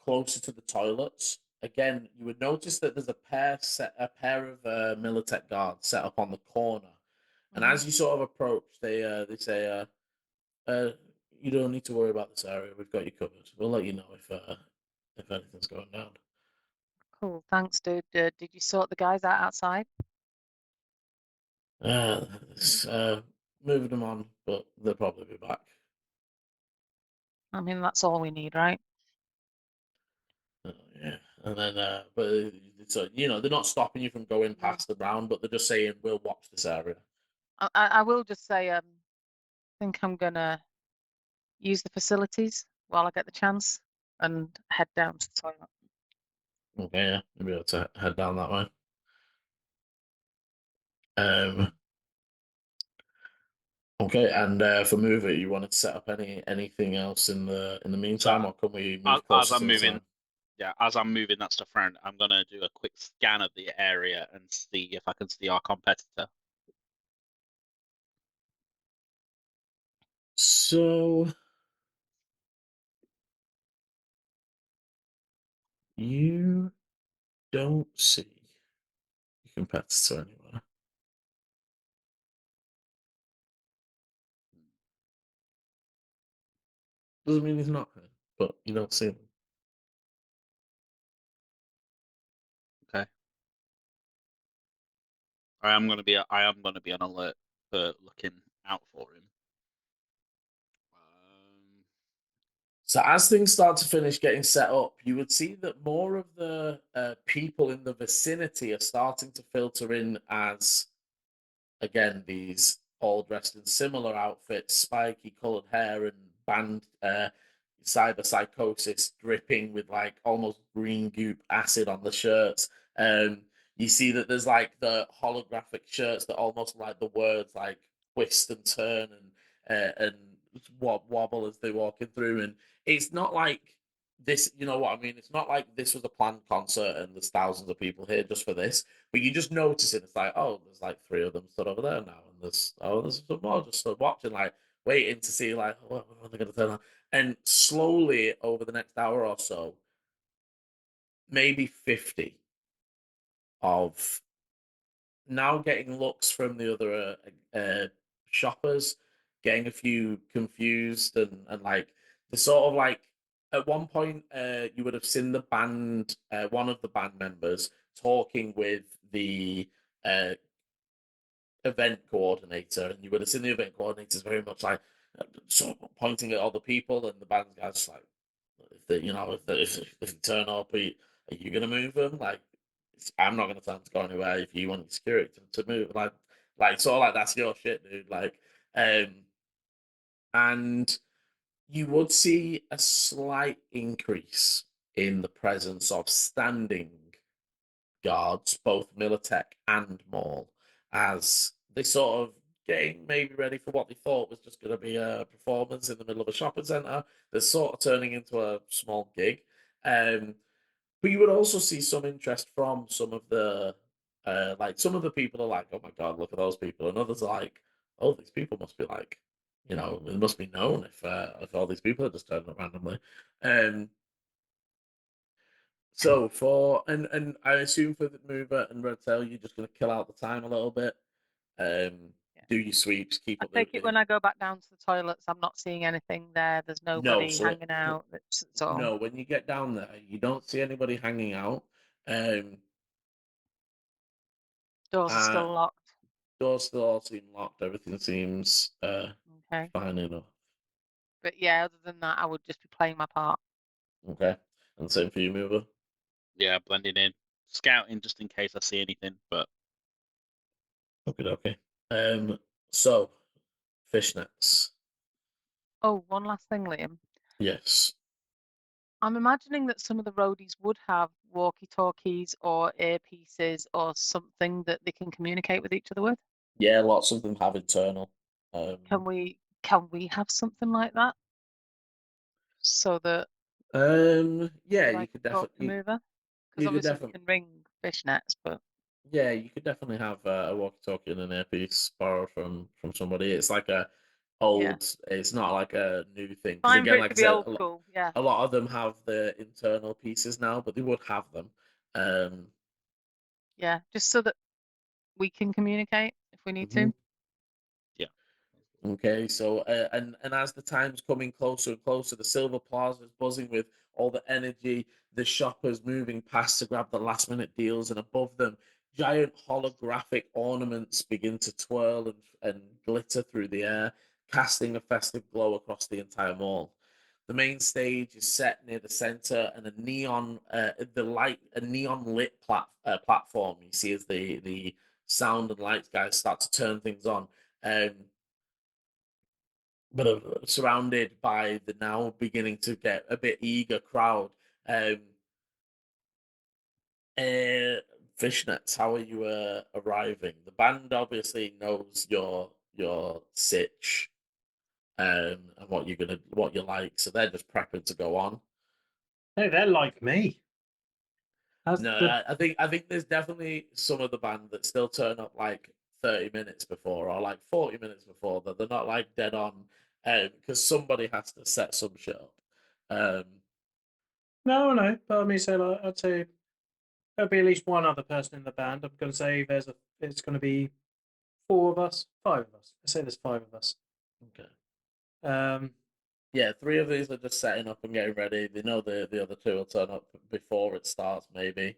closer to the toilets, again, you would notice that there's a pair of Militech guards set up on the corner, And Mhm. as you sort of approach, they say, "You don't need to worry about this area. We've got you covered. We'll let you know if anything's going down." Cool. Thanks, dude. Did you sort the guys out outside? It's, moving them on, but they'll probably be back. I mean, that's all we need, right? Yeah, and then but so they're not stopping you from going Mm. past the round, but they're just saying we'll watch this area. I will just say, I think I'm gonna use the facilities while I get the chance and head down to the toilet. Okay, yeah, you'll be able to head down that way. Okay, and for mover, you wanted to set up anything else in the meantime, or can we move As closer I'm to the moving, time? yeah, as I'm moving that stuff around, I'm gonna do a quick scan of the area and see if I can see our competitor. So you don't see your competitor anywhere. Doesn't mean he's not here, but you don't see him. Okay. I am gonna be on alert for looking out for him. So as things start to finish getting set up, you would see that more of the people in the vicinity are starting to filter in as, again, these all dressed in similar outfits, spiky colored hair and band cyber psychosis dripping with like almost green goop acid on the shirts. You see that there's like the holographic shirts that almost like the words like twist and turn and wobble as they're walking through. And it's not like this, you know what I mean? It's not like this was a planned concert and there's thousands of people here just for this. But you just notice it. It's like, oh, there's like 3 of them stood over there now, and there's some more just stood watching, like waiting to see, like, what are they going to turn on? And slowly over the next hour or so, maybe 50 of now getting looks from the other shoppers, getting a few confused and like the sort of like at one point you would have seen the band, one of the band members talking with the uh, event coordinator, and you would have seen the event coordinators very much like sort of pointing at other people, and the band guys like, if they, if they turn up, are you gonna move them? Like, I'm not gonna tell them to go anywhere if you want your security to move. Like sort of like that's your shit, dude. Like, and you would see a slight increase in the presence of standing guards, both Medtech and Mall, as they sort of getting maybe ready for what they thought was just going to be a performance in the middle of a shopping centre that's sort of turning into a small gig. But you would also see some interest from some of the like some of the people are like, oh my god, look at those people, and others are like, oh, these people must be like, it must be known if all these people are just turning up randomly. So and I assume for the mover and red tail, you're just gonna kill out the time a little bit. Yeah. Do your sweeps, keep I up take it when I go back down to the toilets, I'm not seeing anything there. There's nobody so hanging out. It's all. no, when you get down there, you don't see anybody hanging out. Doors are still locked. Doors still all seem locked. Everything seems Okay. fine enough. But yeah, other than that, I would just be playing my part. Okay, and same for you, mover. Yeah, blending in, scouting just in case I see anything. But Okay. So fishnets. Oh, one last thing, Liam. Yes. I'm imagining that some of the roadies would have walkie-talkies or earpieces or something that they can communicate with each other with. Yeah, lots of them have internal. Can we have something like that so that Yeah, I you can could talk to definitely. Mover? Because You could obviously we definitely. can ring fishnets, but Yeah, you could definitely have a walkie-talkie and an earpiece borrowed from somebody. It's like a yeah, old. It's not like a new thing because fine for again, it like to I be said, old school. Yeah, a lot of them have the internal pieces now, but they would have them. yeah, just so that we can communicate if we need Mhm. to. Okay, so and as the time's coming closer and closer, the Silver Plaza is buzzing with all the energy. The shoppers moving past to grab the last minute deals, and above them, giant holographic ornaments begin to twirl and glitter through the air, casting a festive glow across the entire mall. The main stage is set near the center, and a neon lit platform you see as the sound and lights guys start to turn things on. But surrounded by the now beginning to get a bit eager crowd. Fishnets, how are you arriving? The band obviously knows your sitch, and what you like, so they're just prepping to go on. No, they're like me. No, I think there's definitely some of the band that still turn up like 30 minutes before or like 40 minutes before, that they're not like dead on, because somebody has to set some shit up. No, but I mean, so like, I'd say there'll be at least one other person in the band. I'm going to say it's going to be 4 of us, 5 of us. I say there's 5 of us. Okay. Yeah, 3 of these are just setting up and getting ready. They know the other 2 will turn up before it starts, maybe.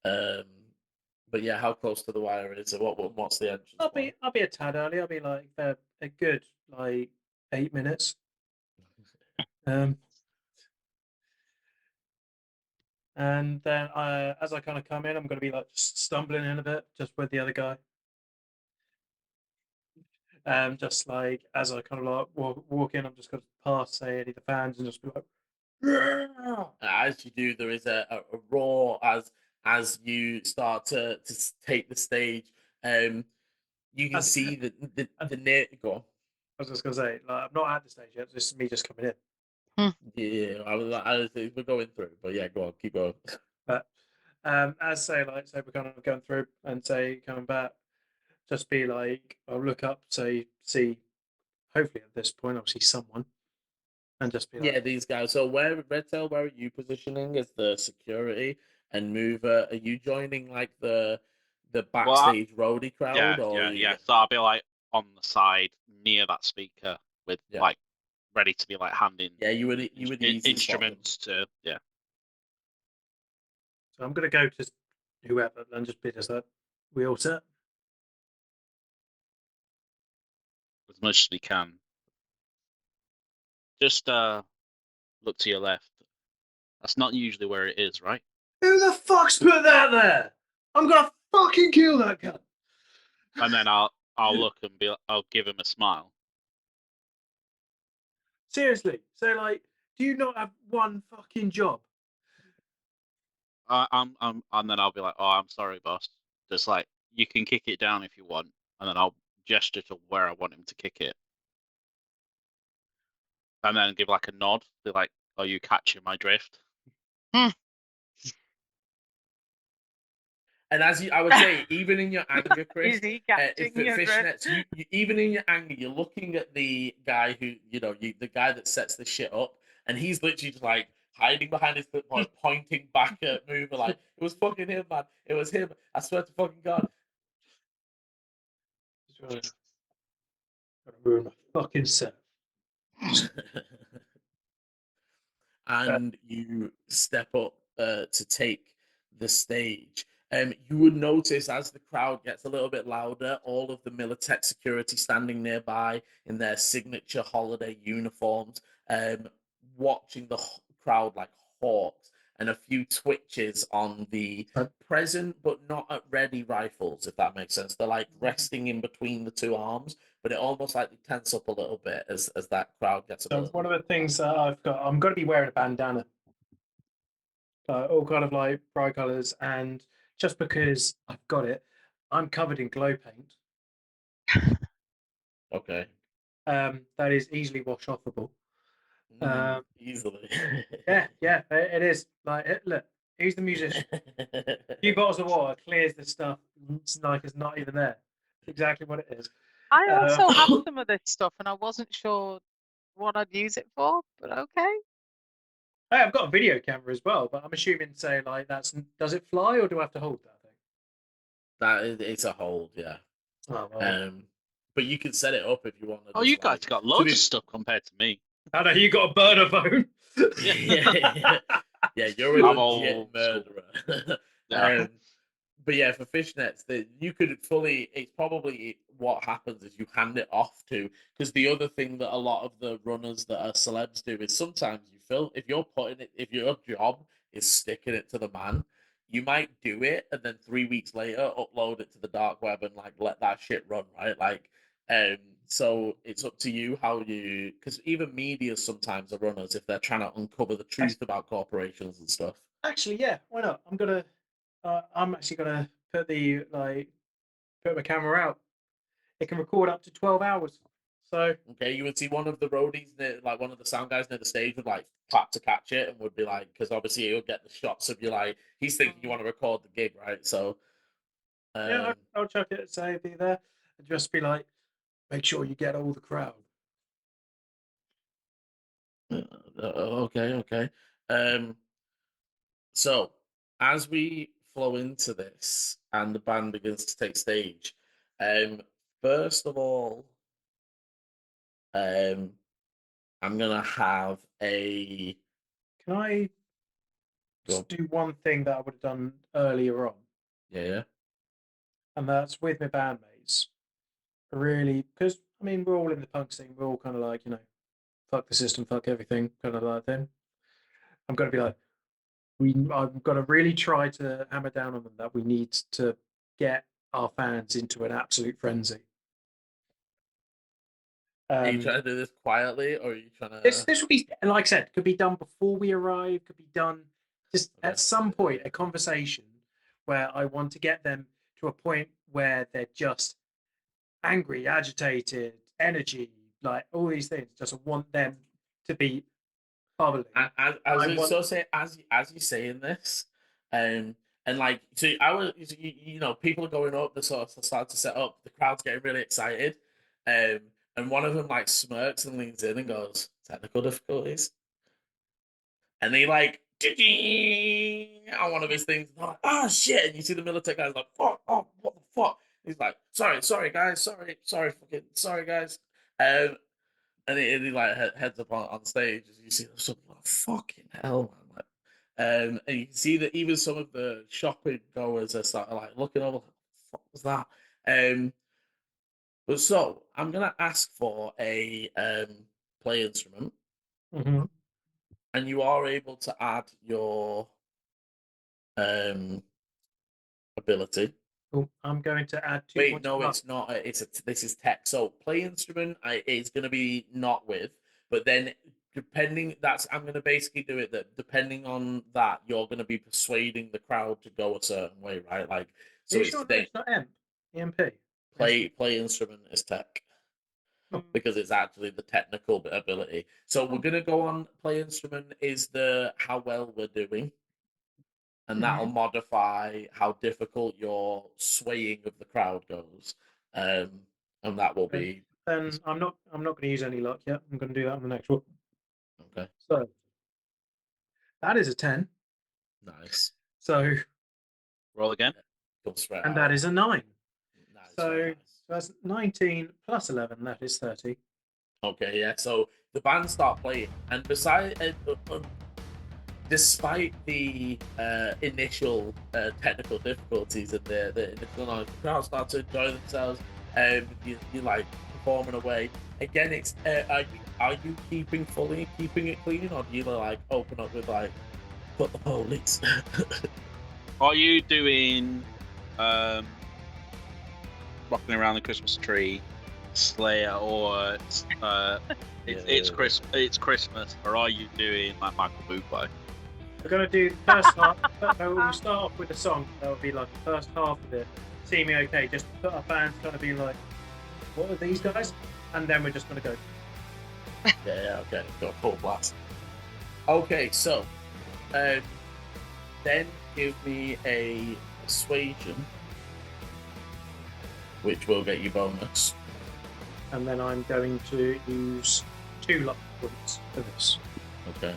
But yeah, how close to the wire is it? What's the entrance? I'll be a tad early. I'll be like a good like 8 minutes. And then as I kind of come in, I'm going to be like just stumbling in a bit, just with the other guy. Just like as I kind of like walk in, I'm just going to pass, say, any of the fans, and just be like, yeah! As you do, there is a roar as you start to take the stage. You can see the near go on. I was just going to say, like, I'm not at the stage yet. This is me just coming in. Yeah, we're going through, but yeah, go on, keep going. But as say we're kind of going through and say coming back, just be like, I'll look up, say, see, hopefully at this point I'll see someone, and just be like, Yeah, these guys. So Redtail, where are you positioning as the security and mover? Are you joining like the backstage roadie crowd? Yeah. So I'll be like on the side near that speaker with like ready to be like handing. Yeah, you would easily instruments to So I'm gonna go to whoever and just be just like, we all set? as much as we can. Just look to your left. That's not usually where it is, right? Who the fuck's put that there? I'm gonna fucking kill that cunt. And then I'll look and I'll give him a smile. Seriously. So like, do you not have one fucking job? And then I'll be like, oh, I'm sorry, boss. Just like, you can kick it down if you want, and then I'll gesture to where I want him to kick it, and then give like a nod. Be like, are you catching my drift? And I would say, even in your anger, Chris, Is he catching your drift? Fishnets, you even in your anger, you're looking at the guy who, the guy that sets the shit up, and he's literally just like hiding behind his footboard, pointing back at Mover, like, it was fucking him, man. It was him. I swear to fucking God. Gotta ruin my fucking set. And you step up to take the stage. You would notice as the crowd gets a little bit louder, all of the Medtech security standing nearby in their signature holiday uniforms, watching the crowd like hawks, and a few twitches on the present but not at ready rifles, if that makes sense. They're like resting in between the 2 arms, but it almost like they tense up a little bit as that crowd gets a So little. one of the things that I'm going to be wearing a bandana, all kind of like bright colors, and just because I've got it, I'm covered in glow paint. Okay. That is easily wash offable. Easily. Yeah, it is. Like, look, he's the musician. A few bottles of water clears the stuff. It's like it's not even there. It's exactly what it is. I also have some of this stuff, and I wasn't sure what I'd use it for, but okay. Hey, I've got a video camera as well, but I'm assuming, say, like, does it fly, or do I have to hold that thing? It's a hold, yeah. Oh, well. but you can set it up if you want to. Oh, you guys got loads of stuff compared to me. I know you got a burner phone. Yeah, you're a I'm legit old school. murderer. Yeah. But yeah, for fishnets, you could fully. It's probably what happens is you hand it off to, because the other thing that a lot of the runners that are celebs do is sometimes you feel if you're putting it, if your job is sticking it to the man, you might do it and then 3 weeks later upload it to the dark web and like let that shit run, right? Like, so it's up to you how you, because even media sometimes are runners if they're trying to uncover the truth about corporations and stuff. Actually, yeah, why not? I'm actually gonna put my camera out. It can record up to 12 hours. So okay, you would see one of the roadies near, like one of the sound guys near the stage would like clap to catch it and would be like, because obviously he'll get the shots of you, like he's thinking you want to record the gig, right? So yeah, I'll chuck it, say be there, and just be like, make sure you get all the crowd. Okay. So as we flow into this and the band begins to take stage, first of all, I'm gonna have a. Can I just do one thing that I would have done earlier on? Yeah. And that's with my bandmates. Really, because I mean, we're all in the punk scene. We're all kind of like, fuck the system, fuck everything, kind of like thing. I'm gonna be like, I've got to really try to hammer down on them that we need to get our fans into an absolute frenzy. Are you trying to do this quietly, or are you trying to? This would be, like I said, could be done before we arrive. Could be done just at some point, a conversation where I want to get them to a point where they're just angry, agitated, energy, like all these things. Just want them to be bubbling. As you're saying this, and like, so people are going up, they sort of start to set up, the crowd's getting really excited, and one of them like smirks and leans in and goes, technical difficulties, and they like on one of his things, and like, oh shit, and you see the Medtech guy's like, fuck, oh, what the fuck? He's like, sorry guys, sorry guys, and he like heads up on stage as you see something like, fucking hell, man. Like, and you can see that even some of the shopping goers are starting like looking over, like, what was that? But so I'm gonna ask for a play instrument, and you are able to add your ability. Oh, I'm going to add 2 Wait, points. no, it's not. This is tech. So play instrument, it's going to be not with, but then I'm going to basically do it that depending on that, you're going to be persuading the crowd to go a certain way, right? Like, so it's not EMP. Play instrument is tech because it's actually the technical ability. So we're going to go on play instrument is how well we're doing. And that'll modify how difficult your swaying of the crowd goes, and that will be. Then I'm not going to use any luck yet. I'm going to do that on the next one. Okay. So that is a 10. Nice. So roll again. And that is a 9. Nice, so nice. that's 19 plus 11. That is 30. Okay, yeah. So the band start playing, and despite the initial technical difficulties and the initial knowledge, the crowd start to enjoy themselves, and you like performing away. Again, it's are you keeping it clean, or do you like open up with like put the police? Are you doing rocking around the Christmas tree, Slayer, or it's Christmas, or are you doing like Michael Bublé? We're going to do the first half. We'll start off with a song. That would be like the first half of it. See Me Okay, just to put our fans kind of be like, what are these guys? And then we're just going to go. Yeah, okay, go full blast. Okay, so then give me a persuasion, which will get you bonus. And then I'm going to use 2 luck points for this. Okay.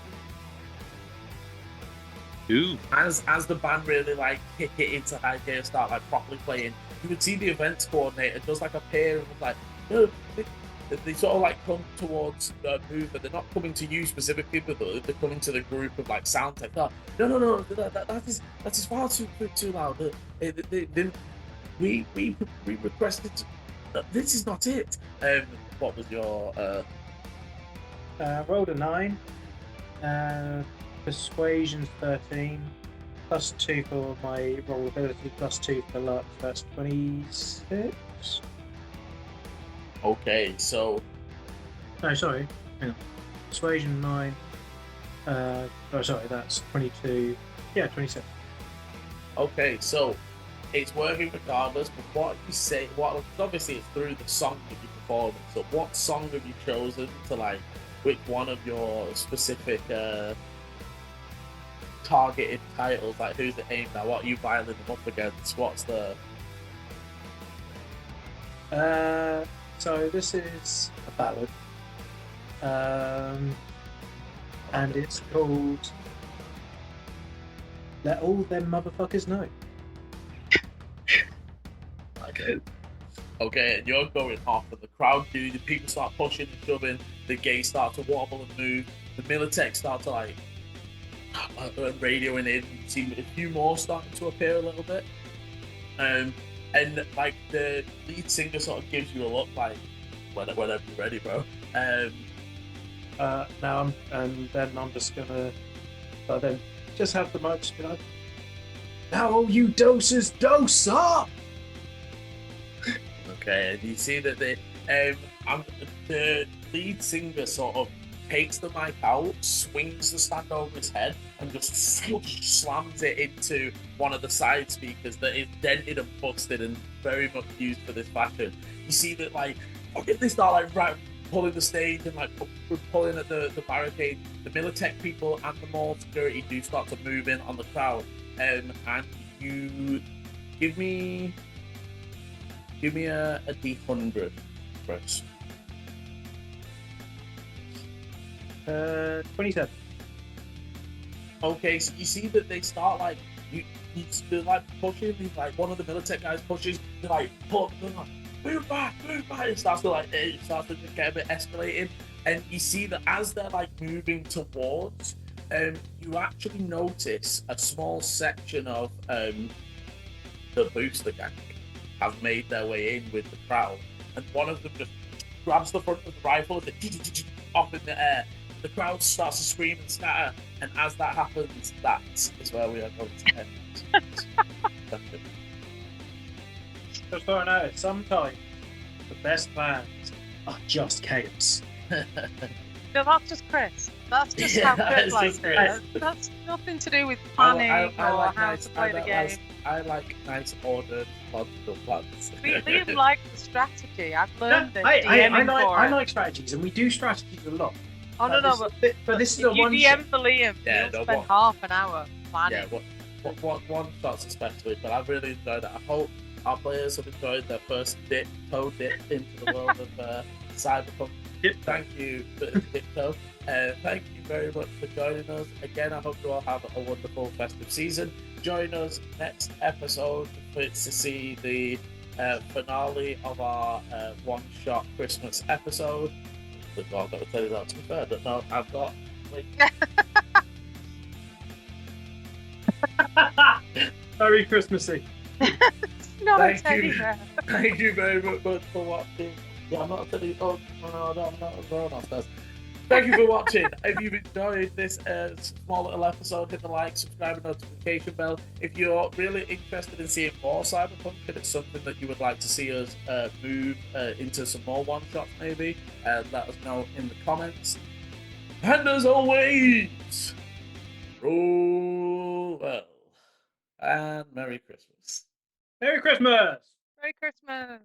Ooh. As the band really like kick it into high gear, start like properly playing, you would see the events coordinator does like a pair of like no, they sort of like come towards the move, but they're not coming to you specifically, but they're coming to the group of like sound tech. Oh, no, that is far too loud. We requested. This is not it. What was your Rolled a 9. Persuasion's 13. +2 for my roll ability, +2 for luck. That's 26. Okay, so No, sorry. Hang on. Persuasion 9. Sorry, that's 22. Yeah, 27. okay, so it's working regardless. But what you say? What obviously it's through the song that you perform. So what song have you chosen to like? Which one of your specific targeted titles? Like who's it aimed at? What are you viling them up against? What's the? So this is a ballad. And it's called Let All Them Motherfuckers Know. Okay, and you're going off, and the crowd do. The people start pushing and shoving. The gays start to wobble and move. The Medtech start to like radioing in. You see a few more starting to appear a little bit. And like the lead singer sort of gives you a look like whenever you're ready, bro. Now and then I'm just gonna, but then just have the mic just be like, now all you doses dose up. Okay, and you see that the lead singer sort of takes the mic out, swings the stand over his head, and just slams it into one of the side speakers that is dented and busted and very much used for this fashion. You see that like they start like pulling the stage and like pulling at the barricade. The Medtech people and the mall security do start to move in on the crowd, and you give me a D100, Chris. 27. Okay, so you see that they start like they're like pushing. Like one of the Medtech guys pushes. They're like move back. It starts to get a bit escalating, and you see that as they're like moving towards, you actually notice a small section of the booster gang have made their way in with the crowd, and one of them just grabs the front of the rifle and off in the air. The crowd starts to scream and scatter, and as that happens, that is where we are going to end. Just so I know, sometimes the best plans are just chaos. No, that's just Chris. That's just how Chris likes it. That's nothing to do with planning or like how nice, to play the game. I like nice ordered logical plans. Liam likes the strategy. I've learned this. I like strategies, and we do strategies a lot. Oh no, but this is if a you one DM shot. for Liam, Yeah, he'll no, spend half an hour planning. Yeah, one shots especially, but I've really enjoyed it. I hope our players have enjoyed their first toe dip into the world of Cyberpunk. Thank you for Tiptoe. Thank you very much for joining us. Again, I hope you all have a wonderful festive season. Join us next episode to see the finale of our one-shot Christmas episode. Well, I've got to tell you that to be fair, but no, I've got... Very Christmassy. No, Thank you very much for watching. Yeah, I'm not telling you. Oh, no, I'm not going downstairs. Thank you for watching. If you've enjoyed this small little episode, hit the like, subscribe, and notification bell. If you're really interested in seeing more Cyberpunk, and it's something that you would like to see us move into some more one-shots, maybe, let us know in the comments. And as always, roll well. And Merry Christmas. Merry Christmas! Merry Christmas!